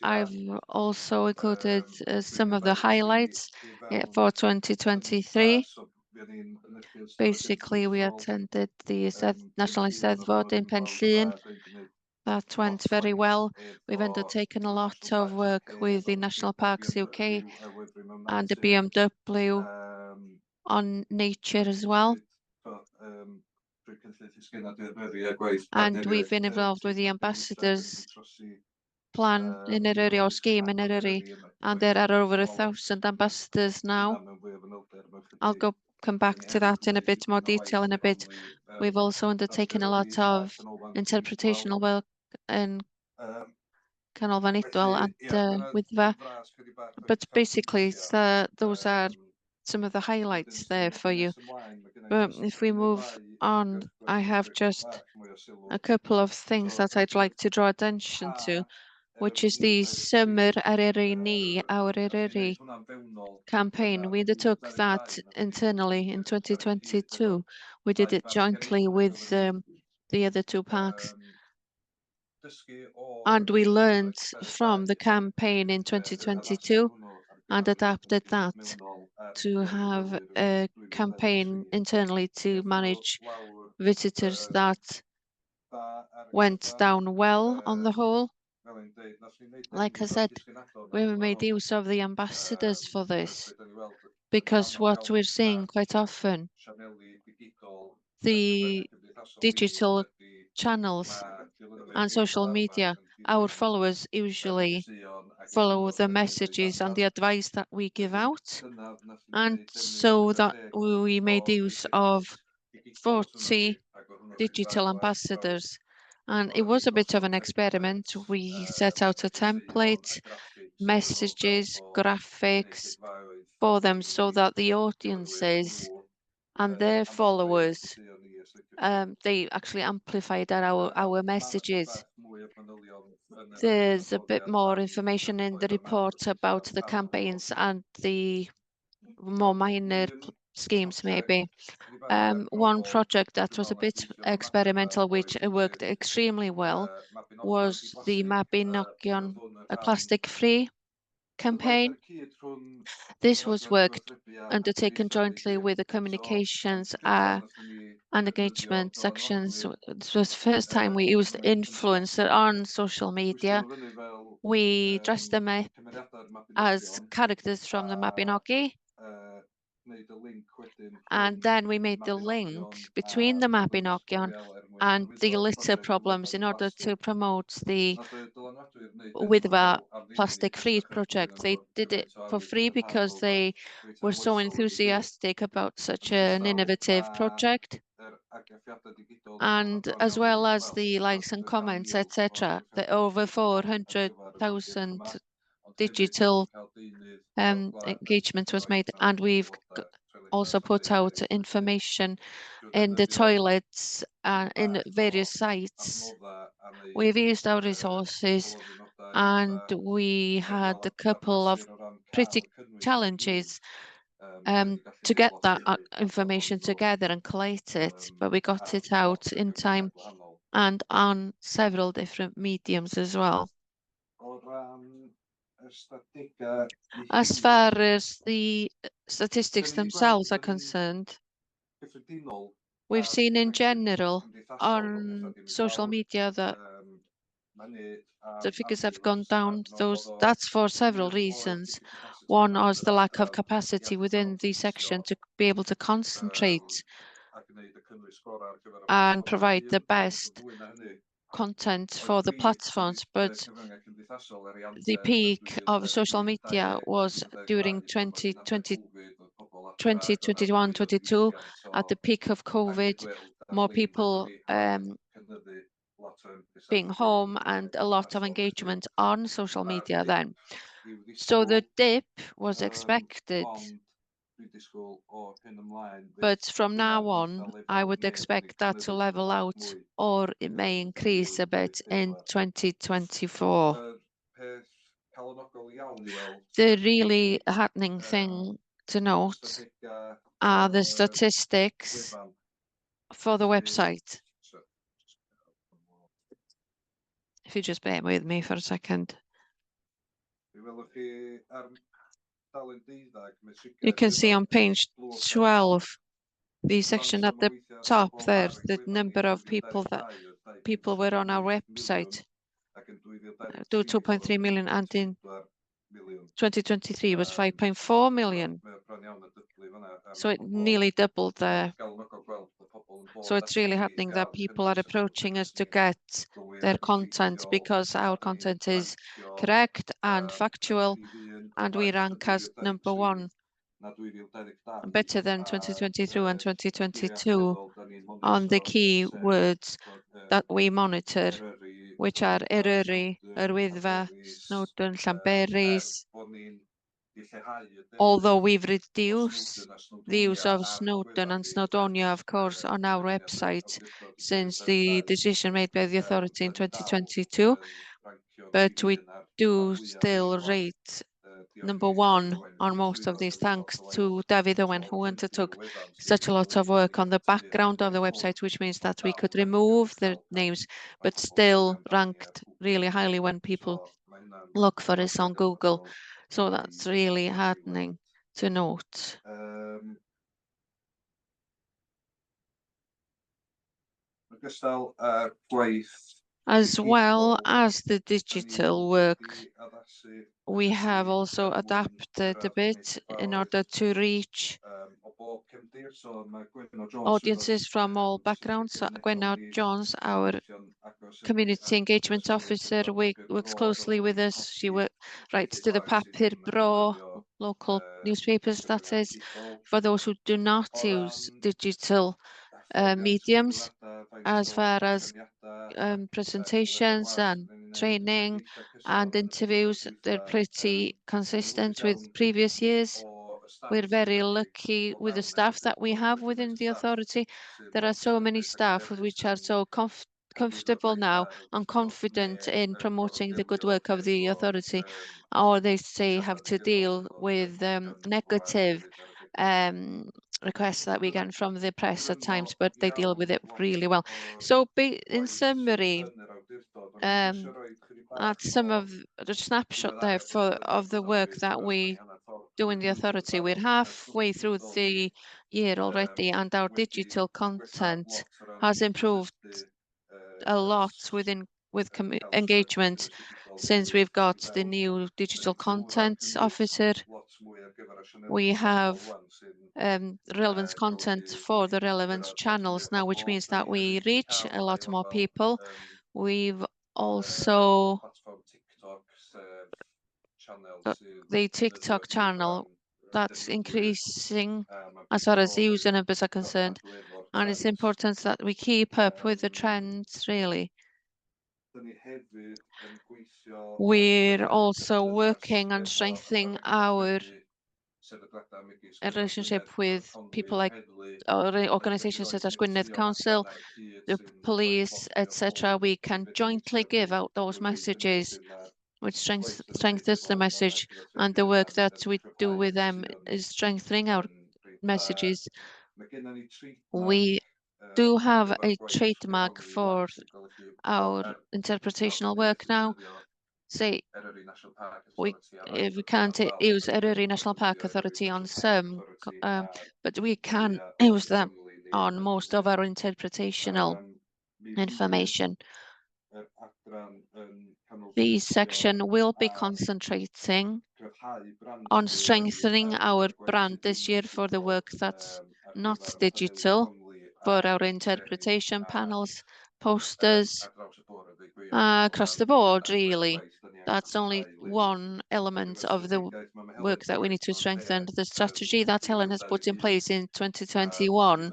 I've also included some of the highlights for 2023. Basically, we attended the National Eisteddfod in Penllyn. That went very well. We've undertaken a lot of work with the National Parks UK and the BMW on nature as well. And we've been involved with the ambassadors plan in Eryri or scheme in Eryri, and there are over 1,000 ambassadors now. I'll come back to that in a bit more detail in a bit. We've also undertaken a lot of interpretational work in Canolfan Idwal and Wyddfa. But basically, those are some of the highlights there for you. But if we move on, I have just a couple of things that I'd like to draw attention to, which is the Summer Eryri Ni, our Eryri campaign. We undertook that internally in 2022. We did it jointly with the other two parks. And we learned from the campaign in 2022 and adapted that to have a campaign internally to manage visitors that went down well on the whole. Like I said, we made use of the ambassadors for this, because what we're seeing quite often, the digital channels and social media, our followers usually follow the messages and the advice that we give out. And so that we made use of 40 digital ambassadors. And it was a bit of an experiment. We set out a template, messages, graphics for them so that the audiences and their followers, they actually amplified our messages. There's a bit more information in the report about the campaigns and the more minor schemes maybe. One project that was a bit experimental, which worked extremely well, was the Mabinogion plastic-free campaign. This was worked undertaken jointly with the communications and engagement sections. This was the first time we used influencer on social media. We dressed them up as characters from the Mabinogi. And then we made the link between the Mabinogion and the litter problems in order to promote the Wyddfa plastic-free project. They did it for free because they were so enthusiastic about such an innovative project. And as well as the likes and comments, etc., the over 400,000 digital engagement was made, and we've also put out information in the toilets in various sites. We've used our resources, and we had a couple of pretty challenges to get that information together and collate it, but we got it out in time and on several different mediums as well. As far as the statistics themselves are concerned, we've seen in general on social media that the figures have gone down. That's for several reasons. One was the lack of capacity within the section to be able to concentrate and provide the best content for the platforms, but the peak of social media was during 2021-22 at the peak of COVID, more people being home and a lot of engagement on social media then. So the dip was expected, but from now on, I would expect that to level out, or it may increase a bit in 2024. The really heartening thing to note are the statistics for the website. If you just bear with me for a second. You can see on page 12, the section at the top there, the number of people were on our website. 2.3 million, and in 2023 was 5.4 million. So it nearly doubled there. So it's really happening that people are approaching us to get their content because our content is correct and factual, and we rank as #1, better than 2023 and 2022 on the key words that we monitor, which are Eryri, Hyrwyddfa, Snowdon, Llanberis. Although we've reduced the use of Snowdon and Snowdonia, of course, on our website since the decision made by the authority in 2022, but we do still rate #1 on most of these, thanks to David Owen, who undertook such a lot of work on the background of the website, which means that we could remove the names, but still ranked really highly when people look for us on Google. So that's really heartening to note. As well as the digital work, we have also adapted a bit in order to reach audiences from all backgrounds. Gwenna Jones, our community engagement officer, works closely with us. She writes to the Papur Bro, local newspapers, that is, for those who do not use digital mediums, as far as presentations and training and interviews. They're pretty consistent with previous years. We're very lucky with the staff that we have within the authority. There are so many staff which are so comfortable now and confident in promoting the good work of the authority, or they say have to deal with negative requests that we get from the press at times, but they deal with it really well. So in summary, at some of the snapshot there of the work that we do in the authority. We're halfway through the year already, and our digital content has improved a lot with engagement since we've got the new digital content officer. We have relevant content for the relevant channels now, which means that we reach a lot more people. We've also the TikTok channel that's increasing as far as the user numbers are concerned, and it's important that we keep up with the trends, really. We're also working on strengthening our relationship with people like organizations such as Gwynedd Council, the police, etc. We can jointly give out those messages, which strengthens the message, and the work that we do with them is strengthening our messages. We do have a trademark for our interpretational work now. Say we can't use Eryri National Park Authority on some, but we can use them on most of our interpretational information. This section will be concentrating on strengthening our brand this year for the work that's not digital, for our interpretation panels, posters, across the board, really. That's only one element of the work that we need to strengthen. The strategy that Helen has put in place in 2021,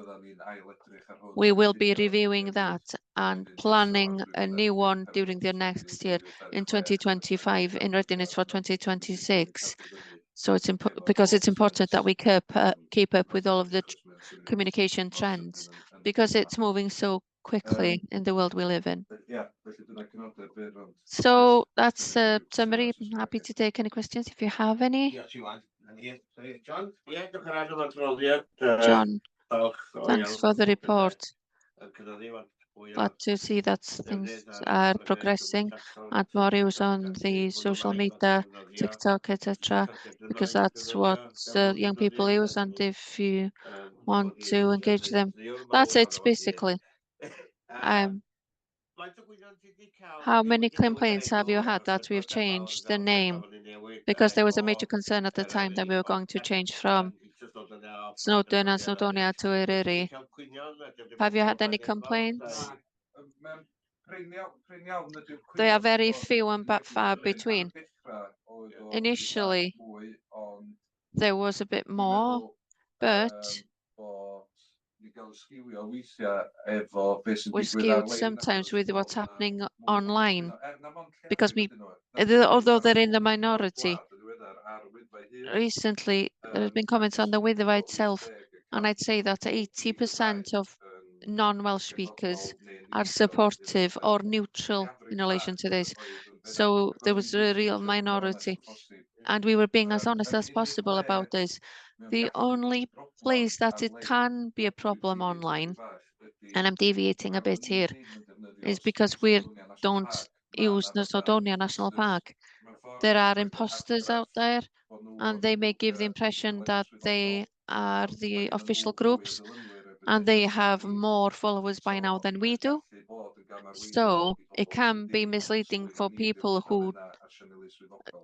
we will be reviewing that and planning a new one during the next year in 2025 in readiness for 2026. So it's because it's important that we keep up with all of the communication trends, because it's moving so quickly in the world we live in. Ie, felly dyna cynodeb byr ond. So that's a summary. I'm happy to take any questions if you have any. Diolch Iwan. Na ni. Sorry, John? Ie, diolch yn rhaid o'r adroddiad. John, Falch o thanks iawn for the bod pethe report. yn cynyddu wan. Fwy o Glad to see that things ddefnydd are ar y progressing gymdeithasol and ac more ati. use on Felly, the hwnnw social maith lot o media, ddefnyddio. TikTok, etc. Because that's what young people use, and if you want to engage them, that's it basically. How many complaints have you had that we've changed the name? Because there was a major concern at the time that we were going to change from Snowdon and Snowdonia to Eryri. Have you had any complaints? They are very few and but far between. Initially, there was a bit more, but we're skewed sometimes with what's happening online because although they're in the minority, recently there has been comments on the Wyddfa itself, and I'd say that 80% of non-Welsh speakers are supportive or neutral in relation to this. So there was a real minority, and we were being as honest as possible about this. The only place that it can be a problem online, and I'm deviating a bit here, is because we don't use the Snowdonia National Park. There are imposters out there, and they may give the impression that they are the official groups, and they have more followers by now than we do. So it can be misleading for people who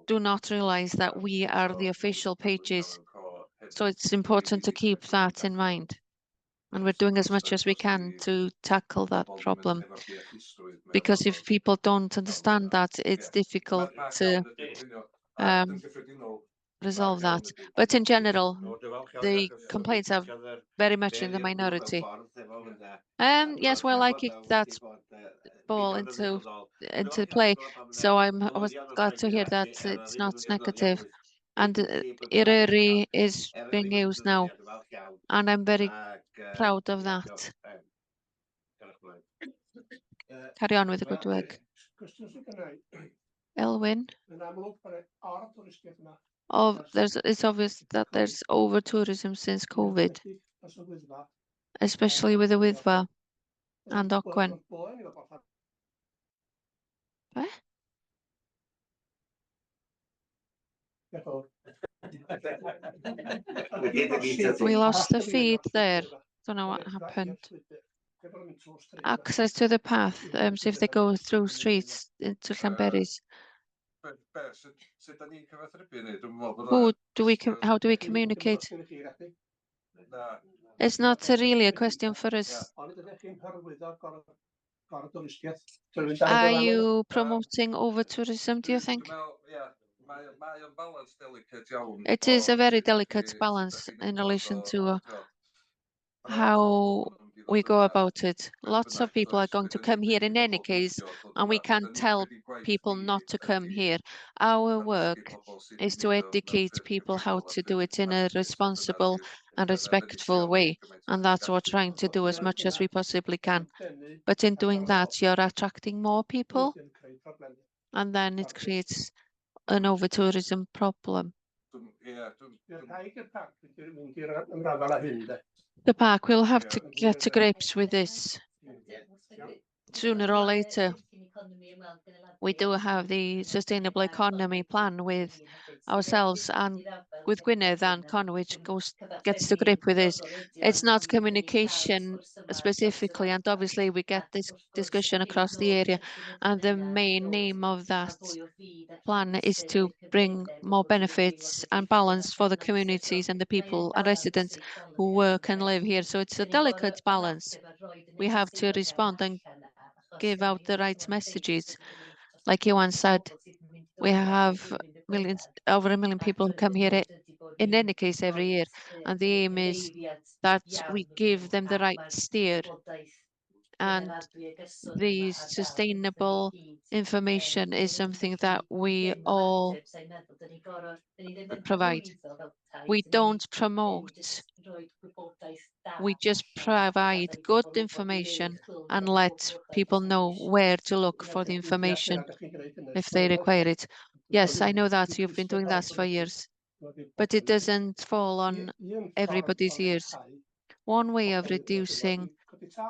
do not realize that we are the official pages. So it's important to keep that in mind. And we're doing as much as we can to tackle that problem. Because if people don't understand that, it's difficult to resolve that. But in general, the complaints are very much in the minority. Yes, well, I kicked that ball into play, so I was glad to hear that it's not negative. And Eryri is being used now, and I'm very proud of that. Carry on with the good work. Elwyn? It's obvious that there's over tourism since COVID, especially with the Wyddfa and Ogwen. We lost the feed there. Don't know what happened. Access to the path, so if they go through streets into Llanberis. How do we communicate? It's not really a question for us. Are you promoting over tourism, do you think? It is a very delicate balance in relation to how we go about it. Lots of people are going to come here in any case, and we can't tell people not to come here. Our work is to educate people how to do it in a responsible and respectful way, and that's what we're trying to do as much as we possibly can. But in doing that, you're attracting more people, and then it creates an over-tourism problem. The park will have to get to grips with this sooner or later. We do have the sustainable economy plan with ourselves and with Gwynedd and Con, which gets to grip with this. It's not communication specifically, and obviously we get this discussion across the area, and the main aim of that plan is to bring more benefits and balance for the communities and the people and residents who work and live here. So it's a delicate balance. We have to respond and give out the right messages. Like Iwan said, we have over 1 million people who come here in any case every year, and the aim is that we give them the right steer And the sustainable information is something that we all provide. We don't promote, we just provide good information and let people know where to look for the information if they require it. Yes, I know that you've been doing that for years, but it doesn't fall on everybody's ears. One way of reducing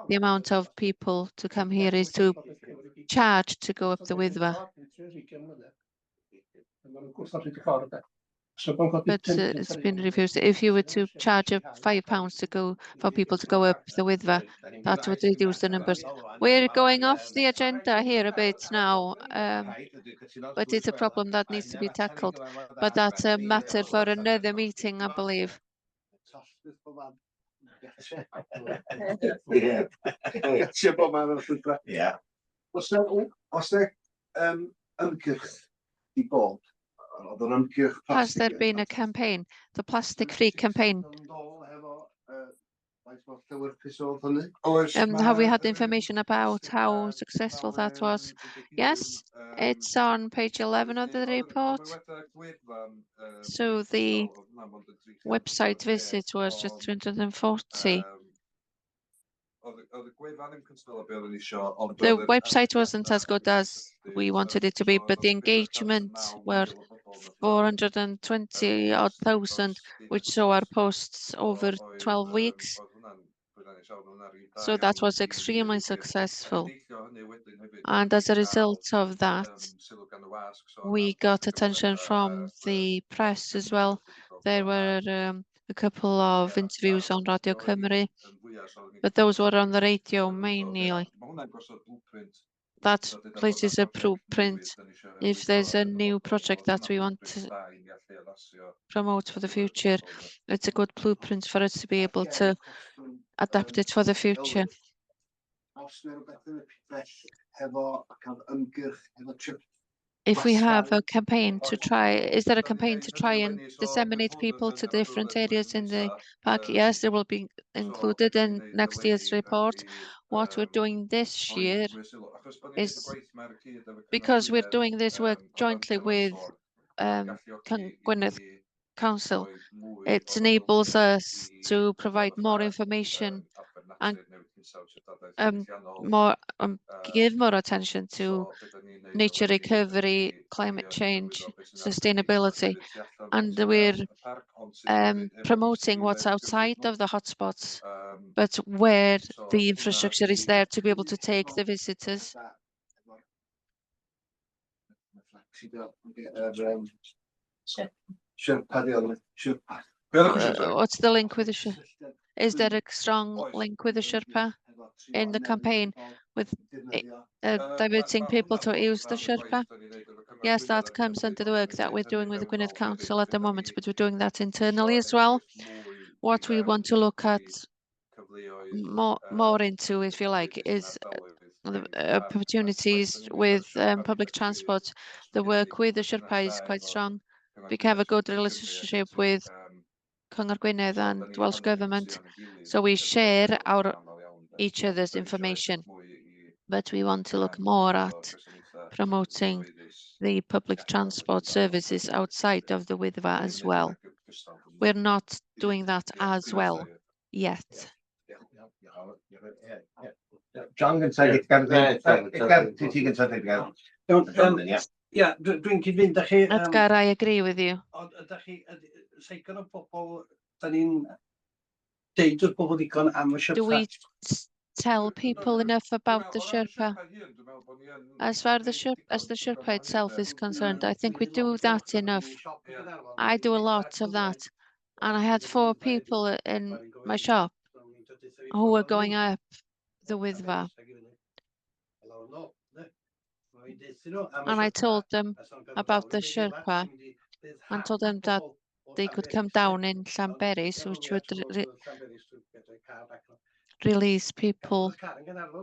the amount of people to come here is to charge to go up the Wyddfa. But it's been refused. If you were to charge up £5 to go for people to go up the Wyddfa, that would reduce the numbers. We're going off the agenda here a bit now, but it's a problem that needs to be tackled. But that's a matter for another meeting, I believe. Ie. Os na ymgyrch i bod, oedd yn ymgyrch Has there plastig. been a campaign, the plastic-free campaign? Have we had information about how successful that was? Yes, it's on page 11 of the report. So the website visit was just 340. The website wasn't as good as we wanted it to be, but the engagement were 420 odd thousand, which saw our posts over 12 weeks. So that was extremely successful. And as a result of that, we got attention from the press as well. There were a couple of interviews on Radio Cymru, but those were on the radio mainly. That places a blueprint. If there's a new project that we want to promote for the future, it's a good blueprint for us to be able to adapt it for the future. If we have a campaign to try, is there a campaign to try and disseminate people to different areas in the park? Yes, there will be included in next year's report. What we're doing this year is, because we're doing this work jointly with Gwynedd Council, it enables us to provide more information and give more attention to nature recovery, climate change, sustainability, and we're promoting what's outside of the hotspots, but where the infrastructure is there to be able to take the visitors. What's the link with the Sherpa? Is there a strong link with the Sherpa in the campaign with diverting people to use the Sherpa? Yes, that comes under the work that we're doing with the Gwynedd Council at the moment, but we're doing that internally as well. What we want to look at more into, if you like, is opportunities with public transport. The work with the Sherpa is quite strong. We have a good relationship with Cyngor Gwynedd and Welsh Government, so we share each other's information, but we want to look more at promoting the public transport services outside of the Wyddfa as well. We're not doing that as well yet. John can say yeah, dwi'n cyd-fynd â chi. Edgar, I agree with you. Seicon o bobl, da ni'n deud wrth bobl ddigon am y Sherpa. Do we tell people enough about the Sherpa? As far as the Sherpa itself is concerned, I think we do that enough. I do a lot of that. And I had 4 people in my shop who were going up the Wyddfa. And I told them about the Sherpa and told them that they could come down in Llanberis, which would release people,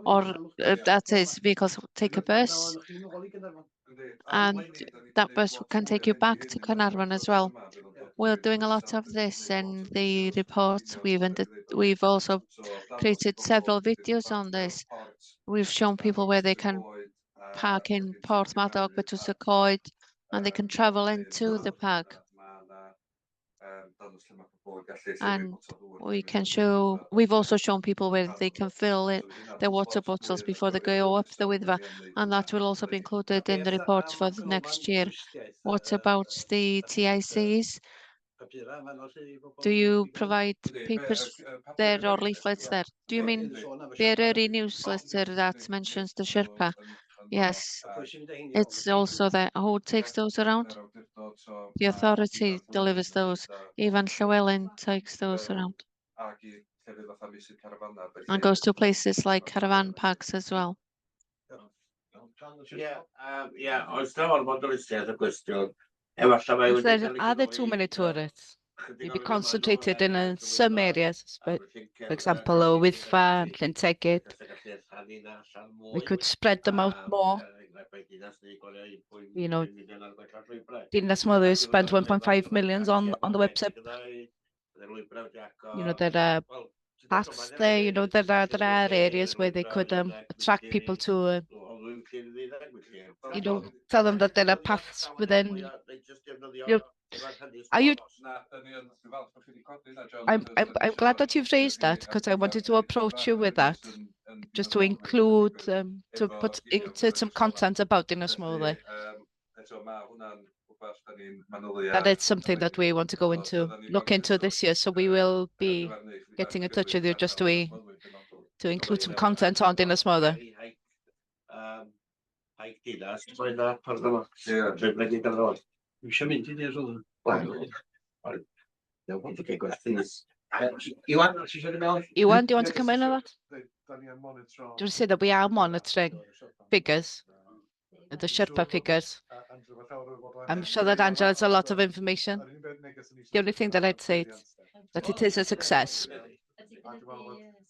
or that is, vehicles take a bus, and that bus can take you back to Carnarvon as well. We're doing a lot of this in the report. We've also created several videos on this, We've shown people where they can park in Porthmadog, Betws y Coed, and they can travel into the park. And we can show, we've also shown people where they can fill it, their water bottles before they go up the Wyddfa, and that will also be included in the reports for the next year. What about the TICs? Do you provide papers there or leaflets there? Do you mean the Eryri newsletter that mentions the Sherpa? Yes, it's also there. Who takes those around? The authority delivers those. Even Llywelyn takes those around. And goes to places like caravan parks as well. Oes na ormod o listiad y gwestiwn. Efallai mai Are there too many tourists? Maybe concentrated in some areas, but for example, o Wyddfa and Llyn Tegid. We could spread them out more. You know, Dinas Mother spent 1.5 million on the website. You know, there are paths there, you know, there are areas where they could attract people to, you know, tell them that there are paths within. You know, are you? I'm glad that you've raised that because I wanted to approach you with that, just to include, to put into some content about Dinas Mowddwy. That is something that we want to go into, look into this year. So we will be getting in touch with you just to include some content on Dinas Mowddwy. Eisiau mynd i nes oedd. Iwan, ti eisiau mynd mewn? Iwan, do you want to come in on that? Do you want to say that we are monitoring figures, the Sherpa figures? I'm sure that Angela has a lot of information. The only thing that I'd say is that it is a success.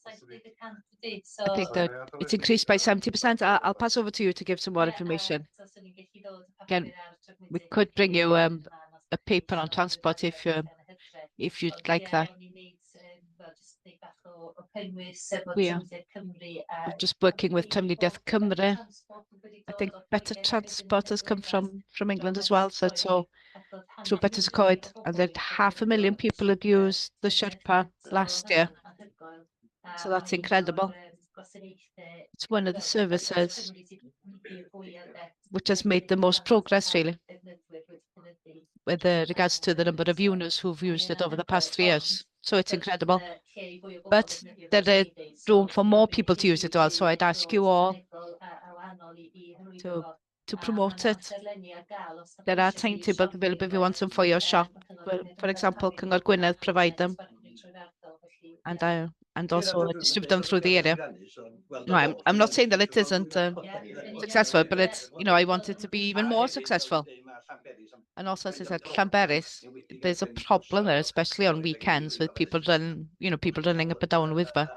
I think that it's increased by 70%. I'll pass over to you to give some more information. Again, we could bring you a paper on transport if you'd like that. We are just working with Trafnidiaeth Cymru. I think Better Transport has come from England as well. So it's all through Betws y Coed, and then 500,000 people had used the Sherpa last year. So that's incredible. It's one of the services which has made the most progress, really, with regards to the number of owners who've used it over the past 3 years. So it's incredible. But there is room for more people to use it also. So I'd ask you all to promote it. There are timetables available if you want some for your shop. For example, Cyngor Gwynedd provide them. And also distribute them through the area. No, I'm not saying that it isn't successful, but it's, you know, I want it to be even more successful. And also, as I said, Llanberis, there's a problem there, especially on weekends with people running up and down Wyddfa.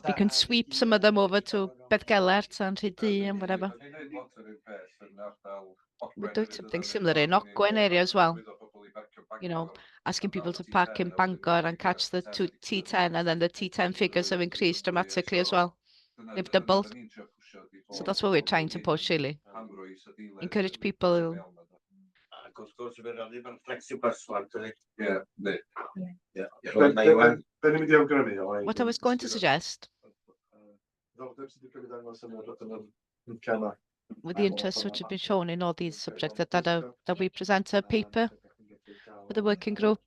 You can sweep some of them over to Beddgelert and Rhydy and whatever. We're doing something similar in Ogwen area as well. You know, asking people to park in Bangor and catch the T10, and then the T10 figures have increased dramatically as well. They've doubled. So that's what we're trying to push, really. Encourage people. What I was going to suggest, with the interest which has been shown in all these subjects, that we present a paper for the working group.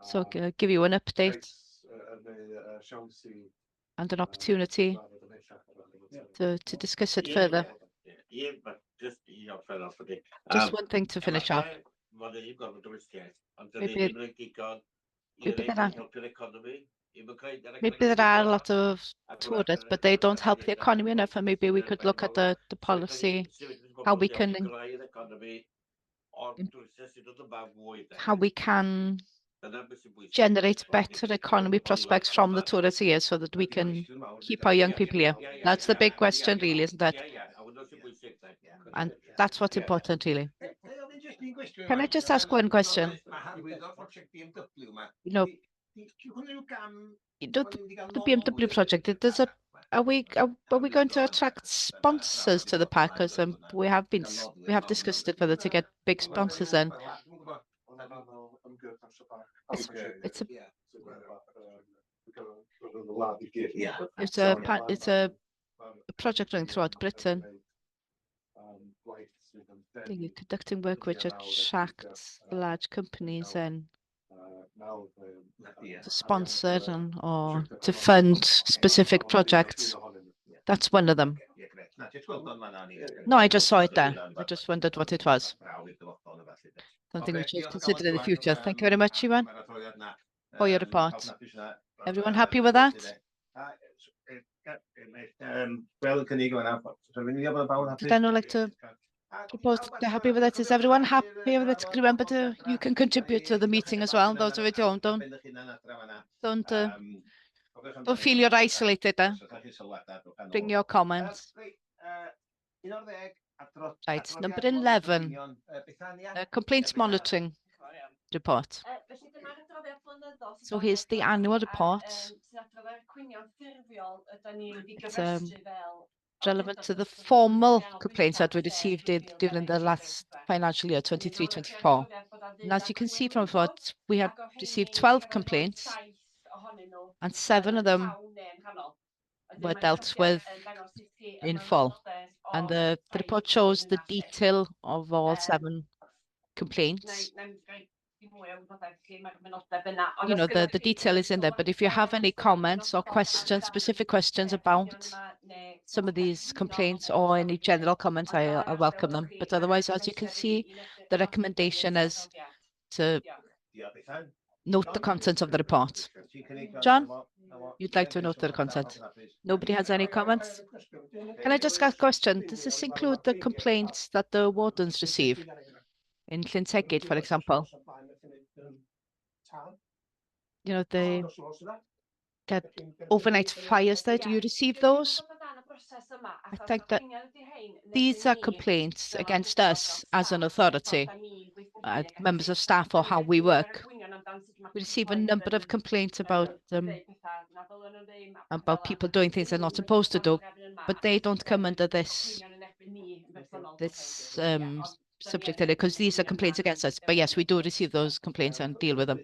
So give you an update and an opportunity to discuss it further. Just one thing to finish off. Maybe there are a lot of tourists, but they don't help the economy enough, and maybe we could look at the policy, how we can generate better economy prospects from the tourists here so that we can keep our young people here. That's the big question, really, isn't it? And that's what's important, really. Can I just ask one question? You know, The BMW project, there's are we going to attract sponsors to the park? Because we have discussed it whether to get big sponsors in. It's a project running throughout Britain. You're conducting work which attracts large companies in to sponsor or to fund specific projects. That's one of them. No, I just saw it there. I just wondered what it was. Something we should consider in the future. Thank you very much, Iwan, for your report. Everyone happy with that? Did anyone like to propose that they're happy with it? Is everyone happy with it? Remember you can contribute to the meeting as well. Those of you who don't feel you're isolated. Bring your comments. Right, number 11, complaints monitoring report. So here's the annual report. It's relevant to the formal complaints that we received during the last financial year, 23-24. And as you can see from what we have received 12 complaints, and 7 of them were dealt with in full. And the report shows the detail of all 7 complaints. You know, the detail is in there, but if you have any comments or questions, specific questions about some of these complaints or any general comments, I welcome them. But otherwise, as you can see, the recommendation is to note the content of the report. John, you'd like to note the content? Nobody has any comments? Can I just ask a question? Does this include the complaints that the wardens receive in Llyntegid, for example? You know, they get overnight fires there. Do you receive those? I think that these are complaints against us as an authority, members of staff, or how we work. We receive a number of complaints about people doing things they're not supposed to do, but they don't come under this subject area because these are complaints against us. But yes, we do receive those complaints and deal with them.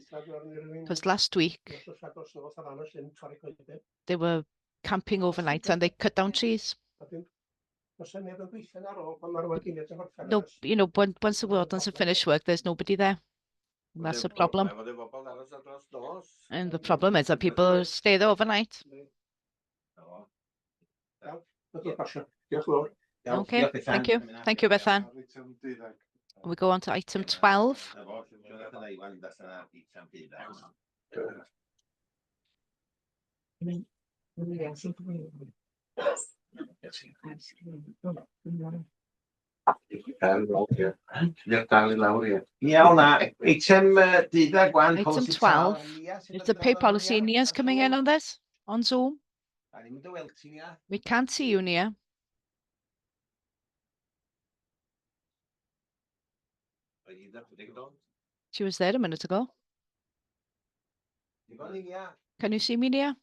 Because last week they were camping overnight and they cut down trees. No, you know, once the wardens have finished work, there's nobody there. And that's a problem. And the problem is that people stay there overnight. Okay, thank you. Thank you, Bethan. We go on to item 12. Item 12. Is the pay policy Nia's coming in on this on Zoom? We can't see you, Nia. She was there a minute ago. Can you see me, Nia?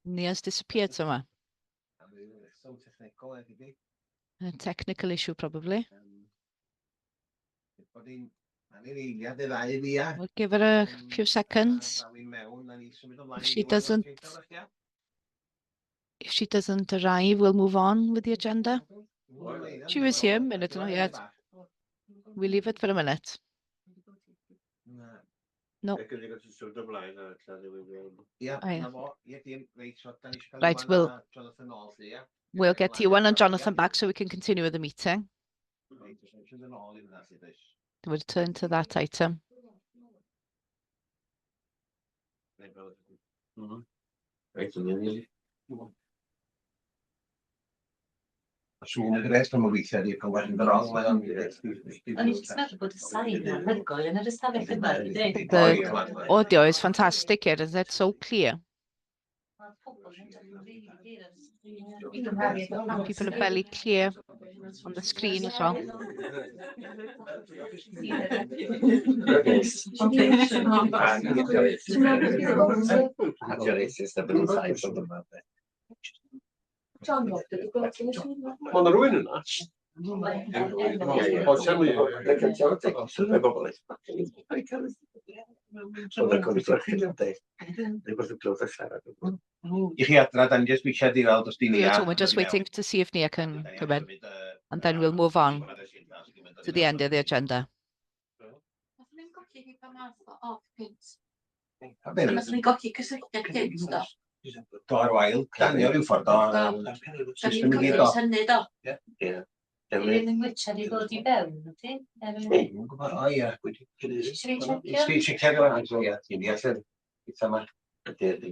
Nia's disappeared somewhere. A technical issue, probably. We'll give her a few seconds. If she doesn't arrive, we'll move on with the agenda. She was here a minute ago yet. We'll leave it for a minute. No. Right, we'll get you one and Jonathan back so we can continue with the meeting. We'll return to that item. Sŵn y gres pan mae weithiau di pan wedyn yr ôl. O'n i jyst meddwl bod y sain yn anhygoel yn yr ystafell yma. The audio is fantastic here. Is that so clear? And people are fairly clear on the screen as well. Mae'n rhywun yna. O, ti'n mynd I chi adra, da ni jyst eisiau i weld os di We Nia. are just waiting to see if Nia can come in, and then we'll move on to the end of the agenda. Nath ni'n godi cysylltiad cynt do. Do ar wael, danio rhyw ffordd o Da ni'n system i gyd cofio o. hynny do. Ie. Di ddim yn glitchad i ddod i fewn, ydy? O ie, wedi. Screen checkio? Screen checkio gyda o ie, ti'n deall yr eitha ma. Dwi'n dod e.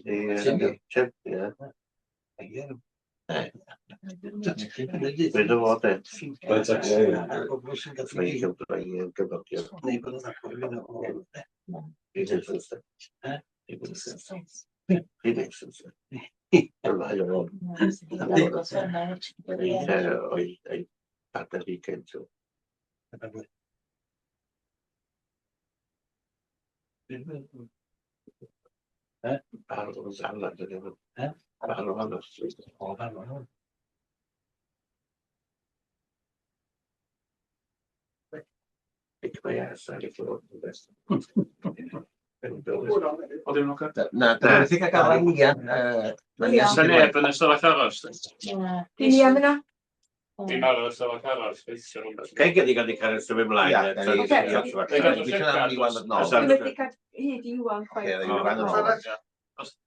Na, dwi'n think gael ei Nia. Sa'n neb yn y stafell aros? Di ni am yna? Dim ar y stafell aros. Gael gyd i gael ei cael ei symud ymlaen. Dwi'n Dwi'n wedi cael hyd i Iwan chwaith.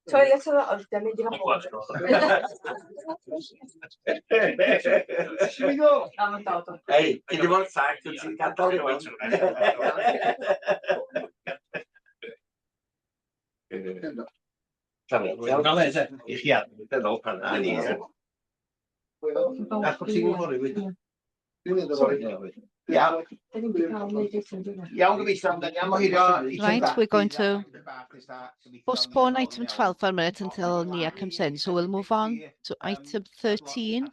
Toilet o ddod, da mynd i fod. Am y dod o. Ei, ti di bod sac, ti'n gadael i weld. gael ei te, i chi ad. Dynol pan a ni. Ac o ti'n gwybod rhywun? Da ni'n di cael neud eithaf dwi'n Iawn gyfeithio, da ni am ohirio... Right, we're going to postpone item 12 for a minute until Nia comes in. So we'll move on to item 13,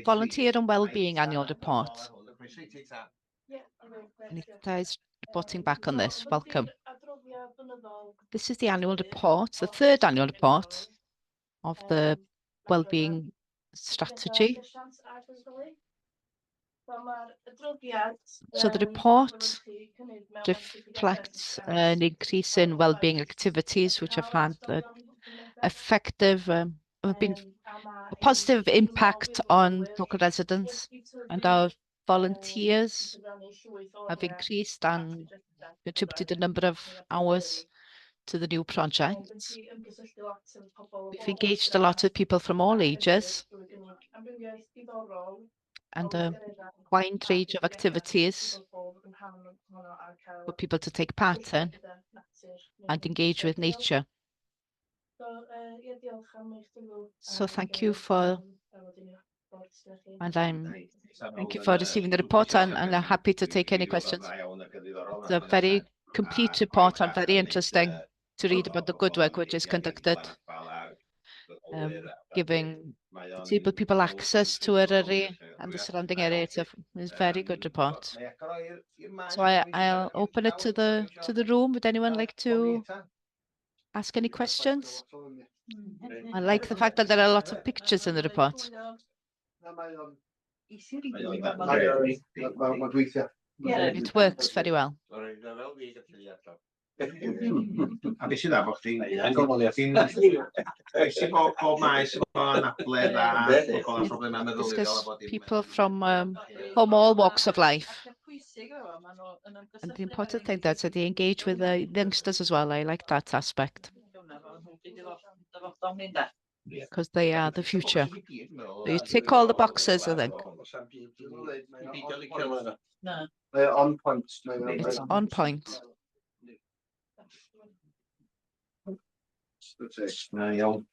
Volunteer and Wellbeing Annual Report. Anita is reporting back on this. Welcome. This is the annual report, the third annual report of the Wellbeing Strategy. So the report reflects an increase in wellbeing activities which have had have been a positive impact on local residents, and our volunteers have increased and contributed a number of hours to the new project. We've engaged a lot of people from all ages and a wide range of activities for people to take part in and engage with nature. So thank you for receiving the report, and I'm happy to take any questions. It's a very complete report and very interesting to read about the good work which is conducted, giving disabled people access to our area and the surrounding area. It's a very good report. So I'll open it to the room. Would anyone like to ask any questions? I like the fact that there are lots of pictures in the report. It works very well. A beth sy'n dda bod chdi'n pob maes o'n anabledd a pobl â problemau meddyliol. Discuss people from all walks of life. And the important thing that they engage with the youngsters as well. I like that aspect, because they are the future. So you tick all the boxes, I think. On point. It's on point. Na iawn.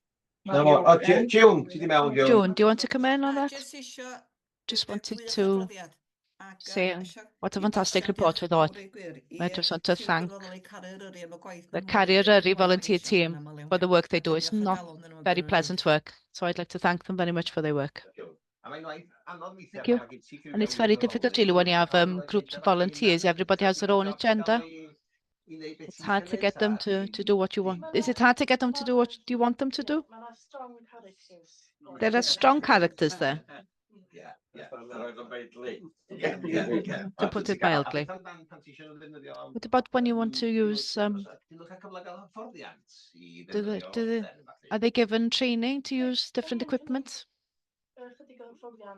June, ti di mewn, June? June, do you want to come in on that? Just wanted to saying what a fantastic report we thought. I just want to thank the Career Early volunteer team for the work they do. It's not very pleasant work, so I'd like to thank them very much for their work. Thank you. And it's very difficult really when you have groups of volunteers. Everybody has their own agenda. It's hard to get them to do what you want. Is it hard to get them to do what you want them to do? There are strong characters there, to put it mildly. What about when you want to use, are they given training to use different equipment?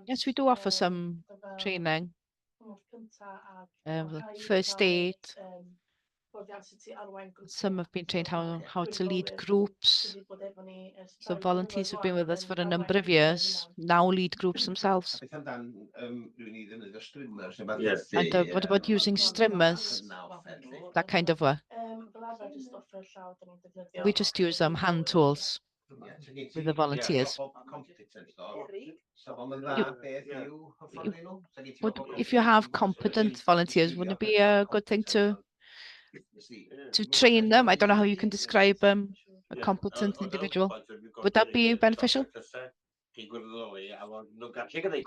Yes, we do offer some training, first aid. Some have been trained how to lead groups. So volunteers have been with us for a number of years, now lead groups themselves. And what about using streamers, that kind of work? We just use hand tools with the volunteers. If you have competent volunteers, wouldn't it be a good thing to train them? I don't know how you can describe a competent individual. Would that be beneficial? If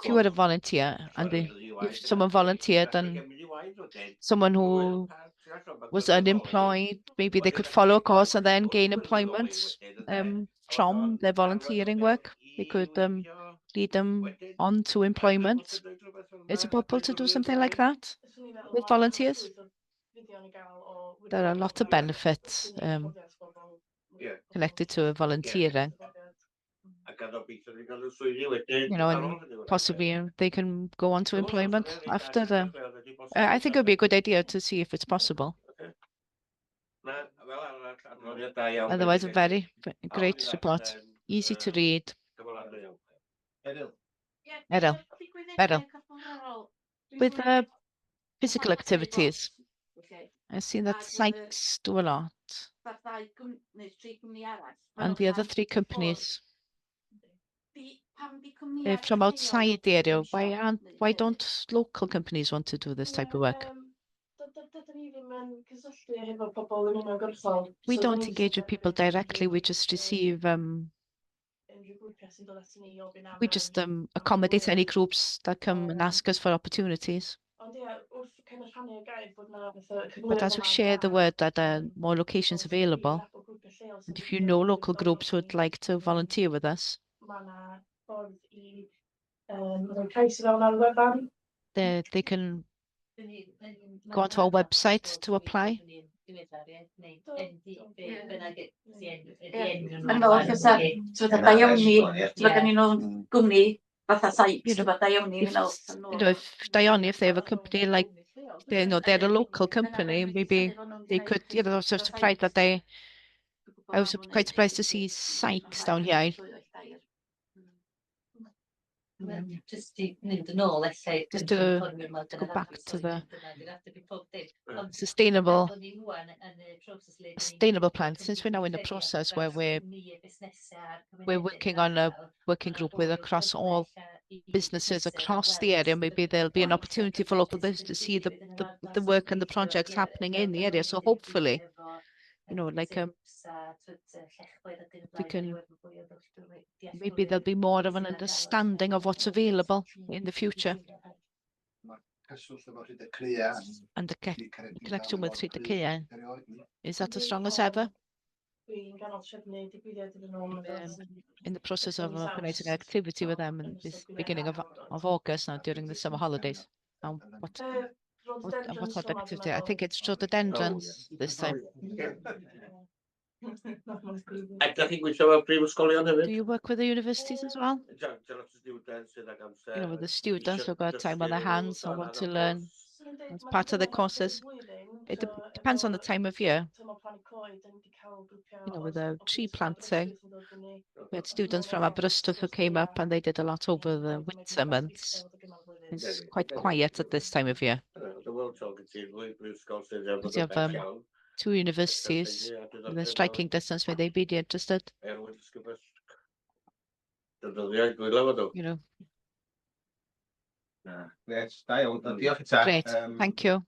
you were a volunteer and if someone volunteered and someone who was unemployed, maybe they could follow a course and then gain employment from their volunteering work. They could lead them on to employment. Is it possible to do something like that with volunteers? There are a lot of benefits connected to volunteering. And possibly they can go on to employment after the. I think it would be a good idea to see if it's possible. Otherwise, a very great report, easy to read. Errol, with physical activities, I've seen that Sykes do a lot, and the other 3 companies from outside the area. Why don't local companies want to do this type of work? We don't engage with people directly. We just receive. We just accommodate any groups that come and ask us for opportunities. But as we share the word that there are more locations available, and if you know local groups who would like to volunteer with us, they can go onto our website to apply. If Dione, if they have a company like they're a local company, maybe they could, so surprised that I was quite surprised to see Sykes down here. Just to go back to the sustainable plan. Since we're now in the process where we're working on a working group with across all businesses across the area, maybe there'll be an opportunity for local business to see the work and the projects happening in the area. So hopefully, like we can, maybe there'll be more of an understanding of what's available in the future. And the connection with Rhydd y Caeau, is that as strong as ever? In the process of organizing activity with them in this beginning of August now during the summer holidays. And what's that activity? I think it's rhododendrons this time. Do you work with the universities as well? With the students who've got time on their hands and want to learn as part of the courses. It depends on the time of year. With the tree planting, we had students from Aberystwyth who came up and they did a lot over the winter months. It's quite quiet at this time of year. Because you have 2 universities within striking distance. May they be interested? Gret, da iawn. Diolch eto. Great, thank you.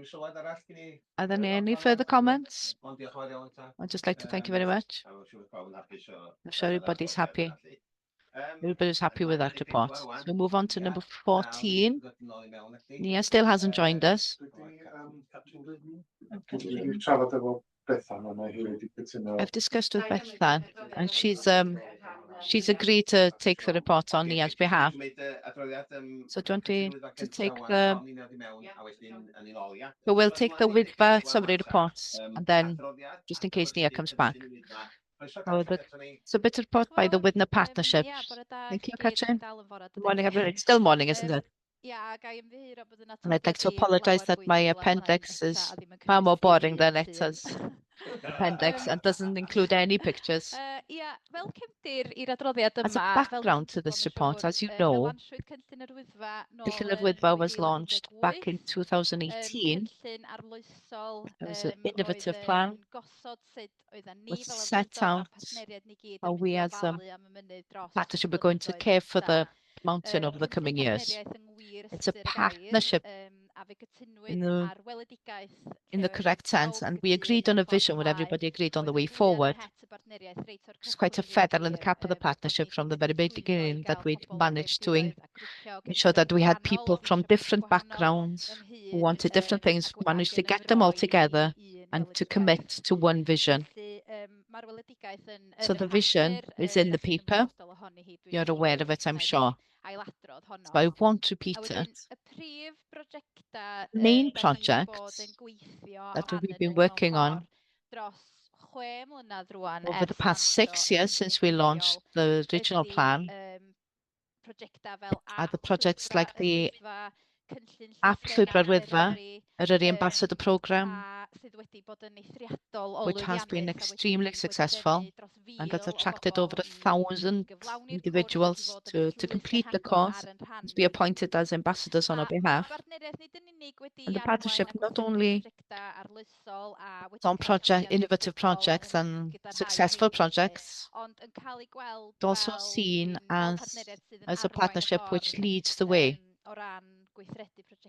Sylwad arall gen i? Are there any further comments? Diolch yn fawr iawn eto. I'd just like to thank you very much. I'm sure pawb yn hapus o- I'm sure everybody's happy. Yym, Everybody's happy with that report. So we move on to number Ie, 14. dod nôl i mewn felly. Nia still hasn't joined us. Dwi trafod efo Bethan yna hi wedi cytuno. I've discussed with Bethan and she's agreed to take the report on Nia's behalf. Cymryd y adroddiad, So do you want cynllun to wyddfa to cynta take ŵan, the, Tom, i nod i mewn, a wedyn yn ei ôl, ia? so we'll take the WIDVA summary Ŵan, reports yym, and then adroddiad just in ar case Nia gyfer comes cynllun back. wyddfa. Croeso Oh, Catrin, ato ni. It's a bit report by the Widner Partnership. Thank you, Katrin. Good morning, everyone. It's still morning, isn't it? And I'd like to apologise that my appendix is far more boring than Eta's appendix and doesn't include any pictures. As a background to this report, as you know, Cynllun yr Wyddfa was launched back in 2018. It was an innovative plan which set out how we as a partnership are going to care for the mountain over the coming years. It's a partnership in the correct sense, and we agreed on a vision when everybody agreed on the way forward. It's quite a feather in the cap of the partnership from the very beginning that we'd managed to ensure that we had people from different backgrounds who wanted different things, managed to get them all together and to commit to one vision. So the vision is in the paper. You're aware of it, I'm sure. So I won't repeat it. Main projects that we've been working on over the past 6 years since we launched the original plan are the projects like the app Llwybr Wyddfa, yr Ambassador Programme, which has been extremely successful and has attracted over 1,000 individuals to complete the course and to be appointed as ambassadors on our behalf. And the partnership not only on innovative projects and successful projects, but also seen as a partnership which leads the way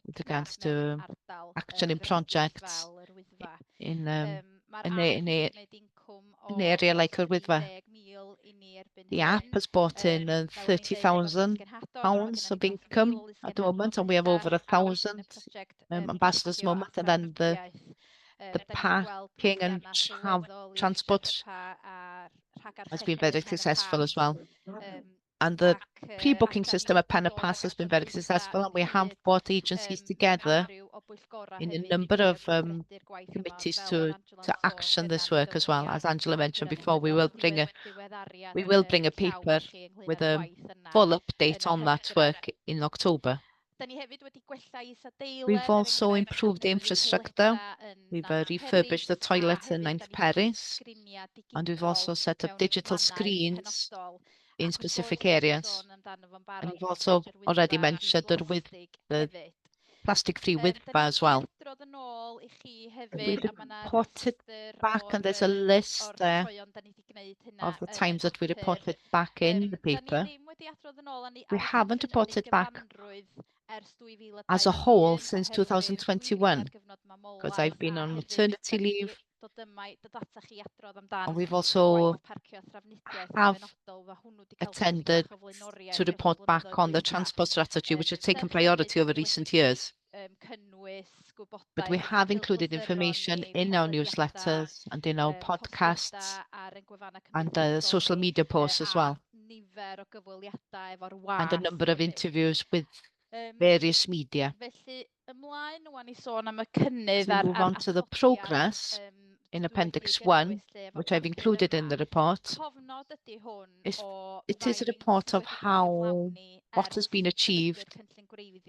with regards to action in projects in an area like yr Wyddfa. The app has brought in £30,000 of income at the moment, and we have over 1,000 ambassadors at the moment. And then the parking and transport has been very successful as well. And the pre-booking system at Pen y Pass has been very successful, and we have brought agencies together in a number of committees to action this work as well. As Angela mentioned before, we will bring a paper with a full update on that work in October. We've also improved the infrastructure. We've refurbished the toilet in 9th Paris, and we've also set up digital screens in specific areas. And we've also already mentioned that with the plastic-free Wyddfa as well. We've reported back, and there's a list there of the times that we reported back in the paper. We haven't reported back as a whole since 2021, because I've been on maternity leave. And we've also attended to report back on the transport strategy, which has taken priority over recent years. But we have included information in our newsletters and in our podcasts and social media posts as well, and a number of interviews with various media. So we move on to the progress in Appendix 1, which I've included in the report. It is a report of what has been achieved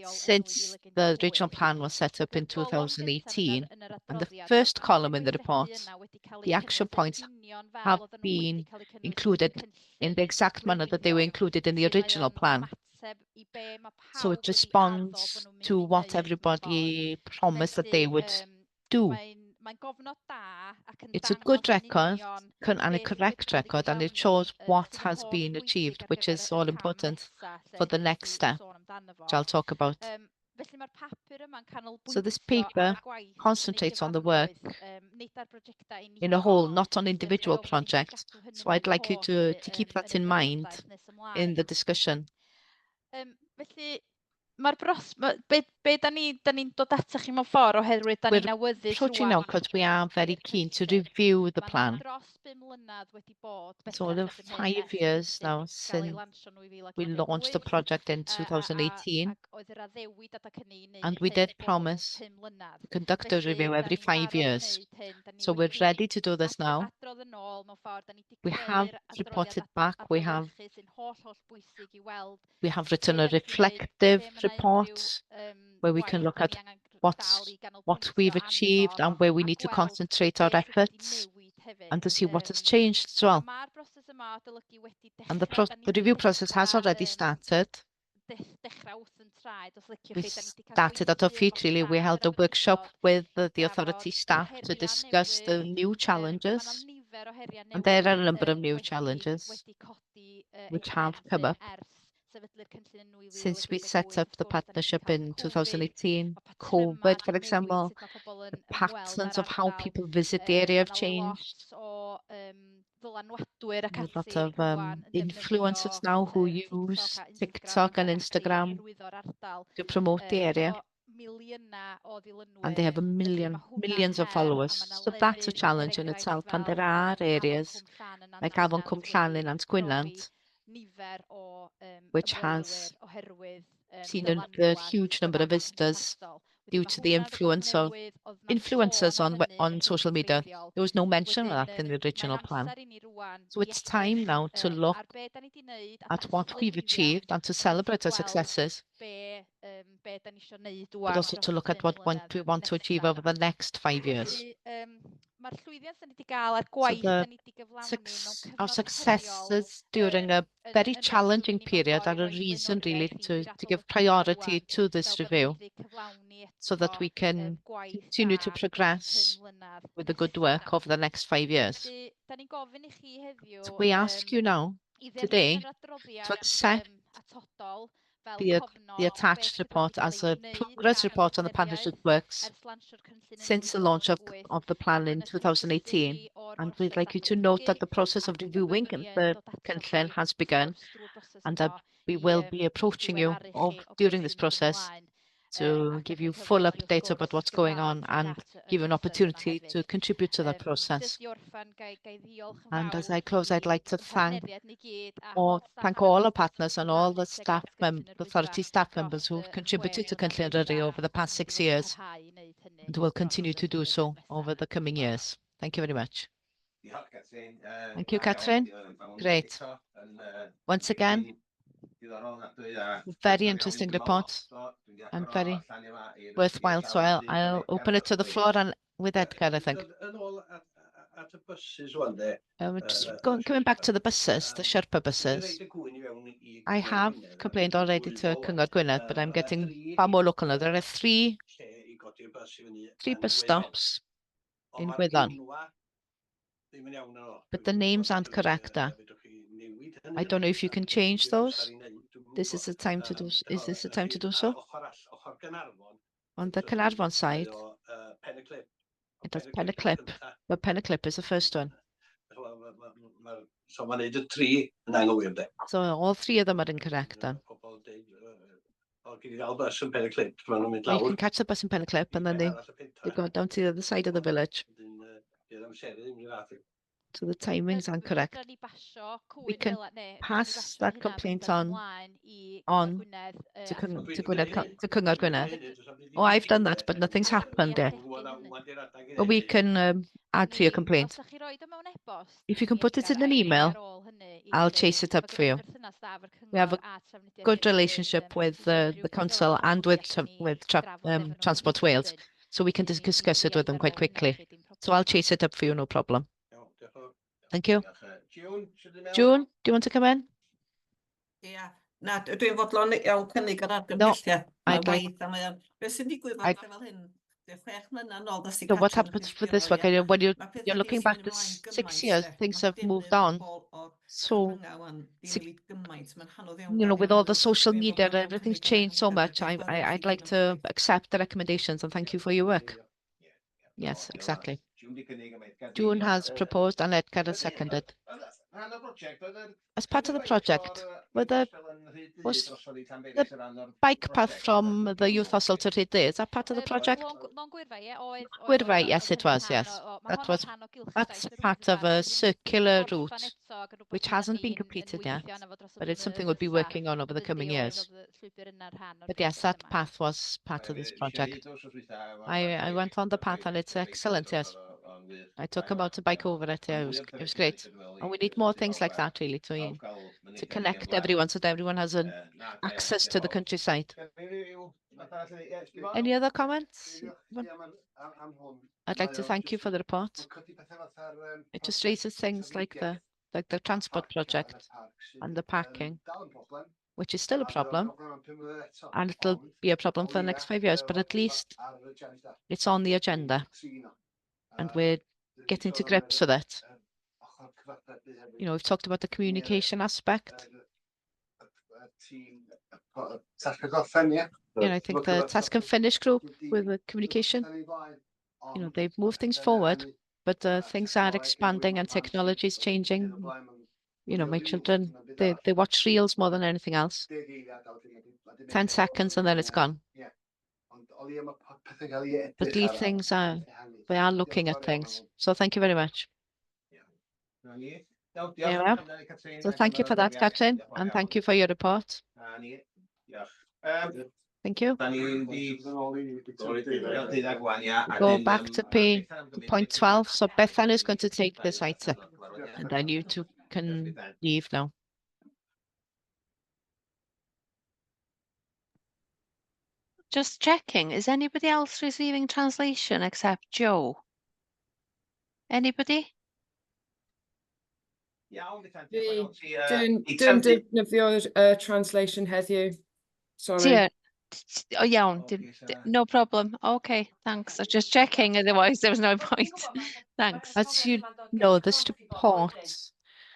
since the original plan was set up in 2018. And the first column in the report, the action points have been included in the exact manner that they were included in the original plan. So it responds to what everybody promised that they would do. It's a good record and a correct record, and it shows what has been achieved, which is all important for the next step. which I'll talk about. So this paper concentrates on the work in a whole, not on individual projects. So I'd like you to keep that in mind in the discussion. Be da ni'n dod ata chi mewn ffordd oherwydd da ni'n We're awyddus approaching now because we are very keen to review the plan. So the 5 years now since we launched the project in 2018, and we did promise to conduct a review every 5 years. So we're ready to do this now. We have reported back, we have written a reflective report where we can look at what we've achieved and where we need to concentrate our efforts and to see what has changed as well. And the review process has already started. We started at our feet, really. We held a workshop with the authority staff to discuss the new challenges. And there are a number of new challenges which have come up since we set up the partnership in 2018. COVID, for example, the patterns of how people visit the area have changed. There's a lot of influencers now who use TikTok and Instagram to promote the area. And they have millions of followers. So that's a challenge in itself. And there are areas like Afon Cwm Llanyn and Gwynant, which has seen a huge number of visitors due to the influence of influencers on social media. There was no mention of that in the original plan. So it's time now to look at what we've achieved and to celebrate our successes, but also to look at what we want to achieve over the next 5 years. So our successes during a very challenging period are a reason really to give priority to this review so that we can continue to progress with the good work over the next 5 years. So we ask you now today to accept the attached report as a progress report on the partnership works since the launch of the plan in 2018. And we'd like you to note that the process of reviewing the cynllun has begun, and that we will be approaching you during this process to give you full updates about what's going on and give you an opportunity to contribute to that process. And as I close, I'd like to thank all our partners and all the staff, authority staff members who've contributed to Cynllun Eryri over the past 6 years and will continue to do so over the coming years. Thank you very much. Thank you, Catherine. Great. Once again, very interesting report and very worthwhile. So I'll open it to the floor and with Edgar, I think. Just coming back to the buses, the Sherpa buses. I have complained already to Cyngor Gwynedd, but I'm getting far more local now. There are three bus stops in Gwyddon, but the names aren't correct. I don't know if you can change those. This is the time to do. Is this the time to do so? On the Caernarfon side, it has Penaclip, but Penaclip is the first one. So all three of them are incorrect then. You can catch the bus in Penaclip and then they go down to the other side of the village. So the timings aren't correct. We can pass that complaint on to Cyngor Gwynedd. Oh, I've done that, but nothing's happened yet. But we can add to your complaint. If you can put it in an email, I'll chase it up for you. We have a good relationship with the council and with Transport Wales, so we can discuss it with them quite quickly. So I'll chase it up for you, no problem. Thank you. June, do you want to come in? Yeah. Na, dwi'n fodlon iawn cynnig yr argymhelliad. So what happens for this work? When you're looking back to 6 years, things have moved on So, with with all the social media, everything's changed so much. I'd like to accept the recommendations and thank you for your work. Yes, exactly. June has proposed and Edgar has seconded. As part of the project, was the bike path from the youth hostel to Rhydyr, is that part of the project? Gwyrfai, yes, it was, yes. That's part of a circular route, which hasn't been completed yet, but it's something we'll be working on over the coming years. But yes, that path was part of this project. I went on the path and it's excellent, yes. I took a motorbike over it, yeah, it was great. And we need more things like that really to connect everyone so that everyone has an access to the countryside. Any other comments? I'd like to thank you for the report. It just raises things like the transport project and the parking, which is still a problem, and it'll be a problem for the next 5 years, but at least it's on the agenda, and we're getting to grips with it. We've talked about the communication aspect. I think the task and finish group with the communication, they've moved things forward, but things are expanding and technology is changing. My children, they watch reels more than anything else. 10 seconds and then it's gone. But these things we are looking at things. So thank you very much. Yeah. So thank you for that, Catherine, and thank you for your report. Thank you. Go back to point 12. So Bethan is going to take this item, and then you two can leave now. Just checking, is anybody else receiving translation except Joe? Anybody? Dwi'n defnyddio'r translation heddiw. Sorry. Yeah. Oh, yeah, no problem. Okay, thanks. I was just checking, otherwise there was no point. Thanks. As you know, this report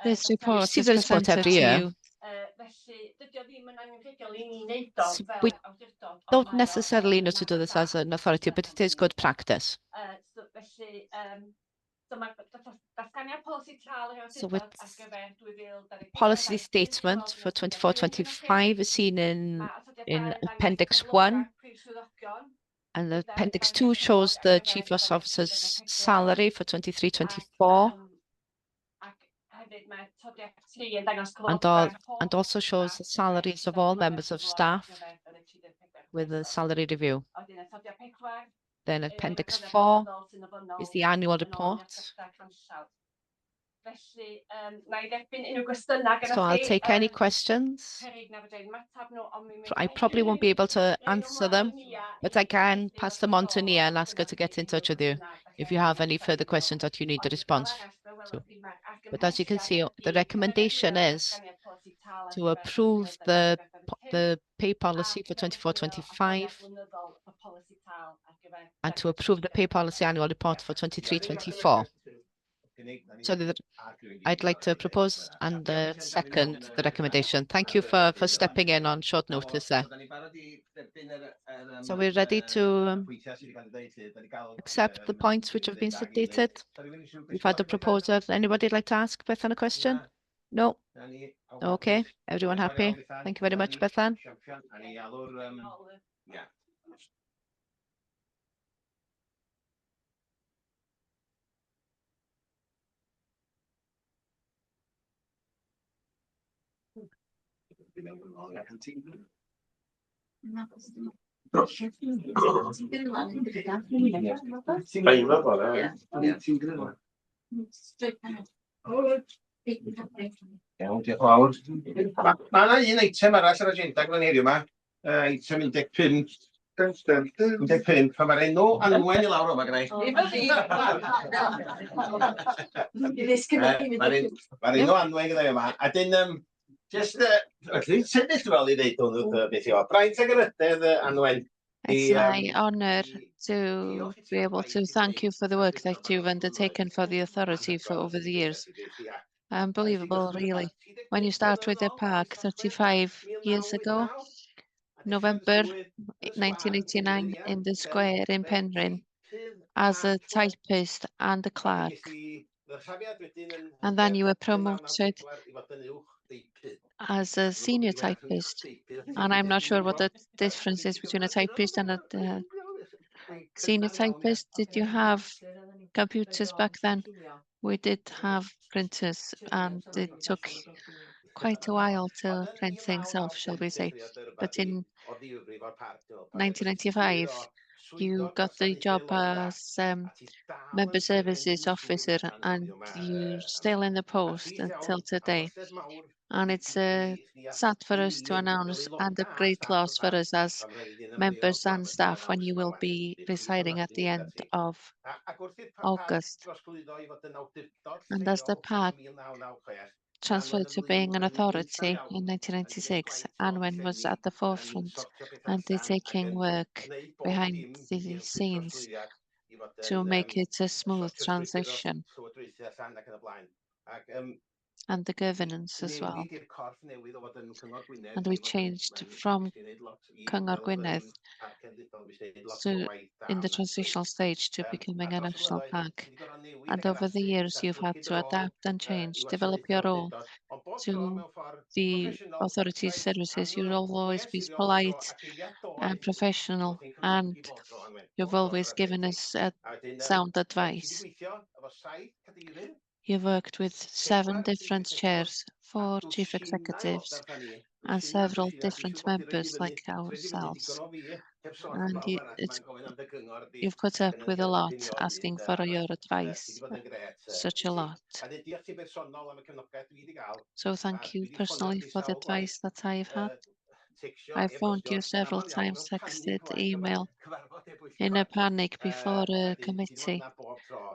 is presented every year. We don't necessarily know to do this as an authority, but it is good practice. So with policy statement for 24-25 is seen in Appendix 1. And the Appendix 2 shows the Chief Loss Officer's salary for 23-24. And also shows the salaries of all members of staff with a salary review. Then Appendix 4 is the annual report. So I'll take any questions. I probably won't be able to answer them, but I can pass them on to Nia and ask her to get in touch with you if you have any further questions that you need a response to. But as you can see, the recommendation is to approve the pay policy for 24-25 and to approve the pay policy annual report for 23-24. So I'd like to propose and second the recommendation. Thank you for stepping in on short notice there. So we're ready to accept the points which have been stated. We've had a proposal. Anybody like to ask Bethan a question? No? Okay, everyone happy? Thank you very much, Bethan. Iawn, diolch yn fawr. Ma' 'na un eitem arall ar agenda glan heddiw yma, eitem 15. 15, pan ma'r enw Anwen i lawr yma gynna i. Ma'r enw Anwen gyda i yma, a dyn, jyst, ydyn sefyll fel i ddeud hwnnw beth yw o. Braint ag ynydedd Anwen. It's my honor to be able to thank you for the work that you've undertaken for the authority for over the years. Unbelievable, really. When you start with the park 35 years ago, November 1989 in the square in Penrhyn as a typist and a clerk. And then you were promoted as a senior typist. And I'm not sure what the difference is between a typist and a senior typist. Did you have computers back then? We did have printers, and it took quite a while to print things off, shall we say. But in 1995, you got the job as member services officer, and you're still in the post until today. And it's sad for us to announce, and a great loss for us as members and staff, when you will be residing at the end of August. And as the park transferred to being an authority in 1996, Anwen was at the forefront, undertaking work behind the scenes to make it a smooth transition, and the governance as well. And we changed from Cyngor Gwynedd to, in the transitional stage, to becoming a national park. And over the years, you've had to adapt and change, develop your role to the authority's services. You'll always be polite and professional, and you've always given us sound advice. You've worked with 7 different chairs, 4 chief executives, and several different members like ourselves. And you've put up with a lot, asking for your advice, such a lot. So thank you personally for the advice that I've had. I've phoned you several times, texted, email, in a panic before a committee,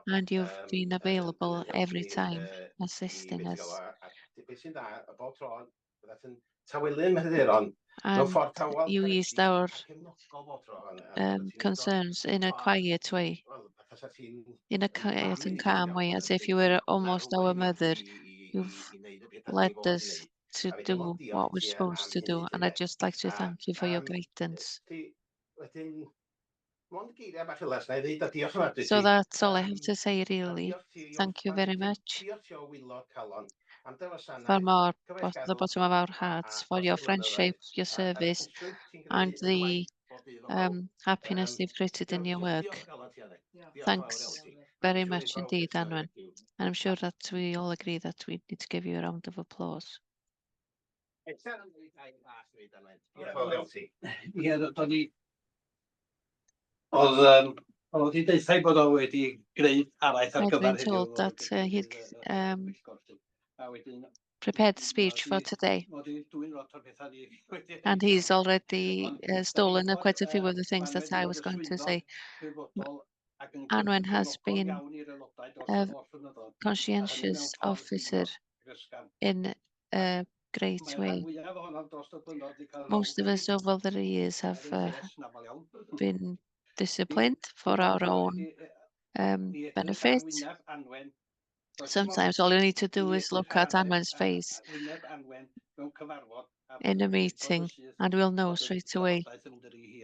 and you've been available every time, assisting us. And you eased our concerns in a quiet way, in a quiet and calm way, as if you were almost our mother. You've led us to do what we're supposed to do, and I'd just like to thank you for your guidance. So that's all I have to say, really. Thank you very much from the bottom of our hearts for your friendship, your service, and the happiness you've created in your work. Thanks very much indeed, Anwen. And I'm sure that we all agree that we need to give you a round of applause. Ie, do'n ni... Oedd wedi deitha bod o wedi gwneud araith ar I've gyfer been heddiw. told that he'd prepared the speech for today, and he's already stolen quite a few of the things that I was going to say. Anwen has been a conscientious officer in a great way. Most of us over the years have been disciplined for our own benefit. Sometimes all you need to do is look at Anwen's face in a meeting, and we'll know straight away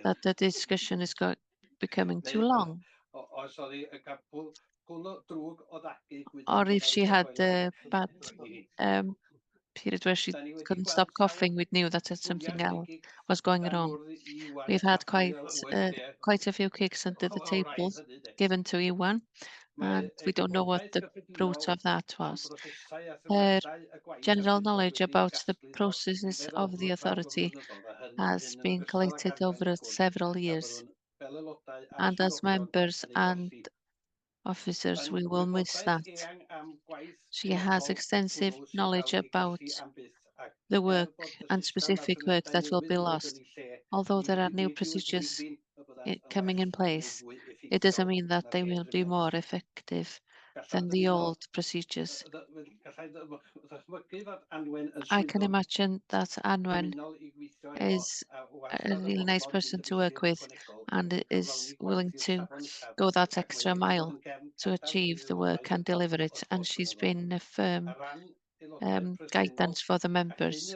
that the discussion is becoming too long. Or if she had a bad period where she couldn't stop coughing, we knew that something else was going wrong. We've had quite a few kicks under the table given to Iwan, and we don't know what the root of that was. Her general knowledge about the processes of the authority has been collected over several years, and as members and officers, we will miss that. She has extensive knowledge about the work and specific work that will be lost. Although there are new procedures coming in place, it doesn't mean that they will be more effective than the old procedures. I can imagine that Anwen is a really nice person to work with and is willing to go that extra mile to achieve the work and deliver it. And she's been a firm guidance for the members,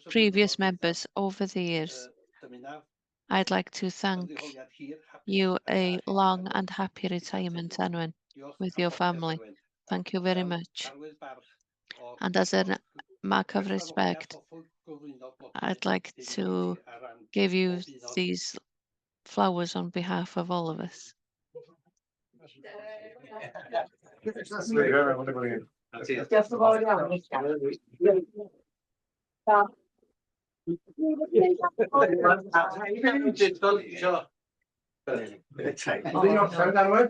previous members over the years. I'd like to thank you a long and happy retirement, Anwen, with your family. Thank you very much. And as a mark of respect, I'd like to give you these flowers on behalf of all of us.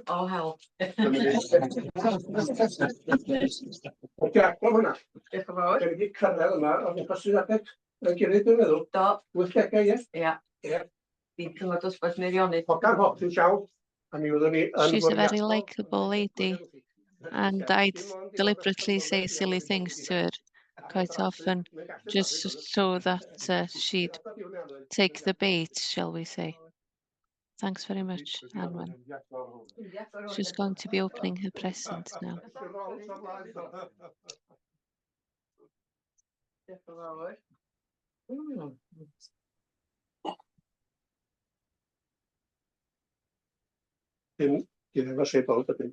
Oh, hell. Jack, o hwnna. Diolch yn fawr. Gen i di cyrraedd yma, ond achos sy'n adeg yn gilydd, dwi'n meddwl. Do. 8 ie? Ia. Fi'n cyngor dosbarth Meirionydd. Hogan hop yn llaw. A mi fyddwn ni yn She's a very fwriadol. likable lady, and I'd deliberately say silly things to her quite often, just so that she'd take the bait, shall we say. Thanks very much, Anwen. She's going to be opening her present now. Diolch yn fawr. Efo sebol ydyn.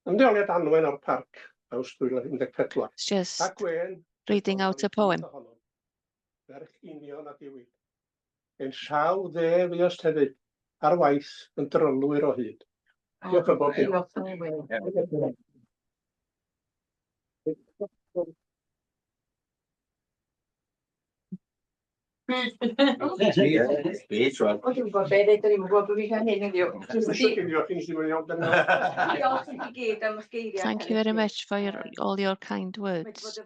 Ymddeoliad Anwen o'r parc, aws 2014. It's just A Gwen, reading out a poem. Ferch union a diwyd. Yn llaw dde fuost hefyd, ar waith yn drylwyr o hyd. Diolch yn fawr. Diolch yn fawr. Speech, right? O, dwi'n gwybod be, dweud ni'n gwybod bod fi'n cael hyn yn ddiw. Thank you very much for all your kind words.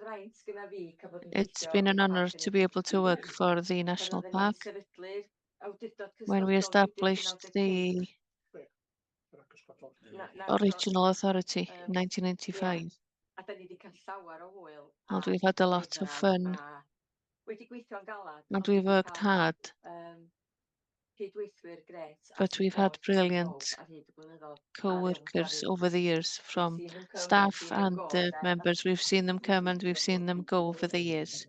It's been an honor to be able to work for the National Park. When we established the original authority in 1995, and we've had a lot of fun, and we've worked hard, but we've had brilliant co-workers over the years, from staff and the members. We've seen them come and we've seen them go over the years.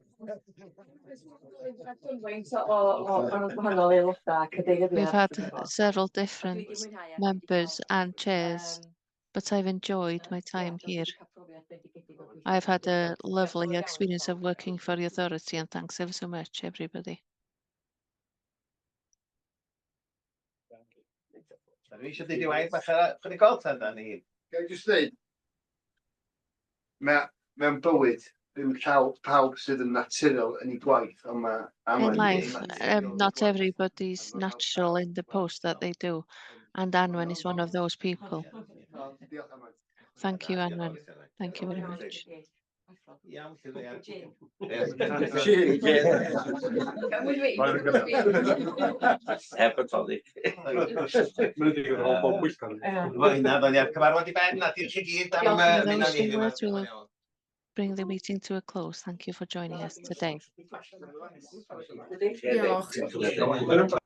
We've had several different members and chairs, but I've enjoyed my time here. I've had a lovely experience of working for the authority, and thanks ever so much, everybody. Dwi eisiau dweud i waith bach chydig o tan da ni. Ga'i jyst dweud, mewn bywyd, ddim pawb sydd yn naturiol yn ei gwaith, ond mae In life, not everybody's natural in the post that they do, and Anwen is one of those people. Thank you, Anwen. Thank you very much. Iawn, Hepatolic. Cyfarfod i ben, a diolch i gyd am We'll bring the meeting to a close. Thank you for joining us today. Diolch.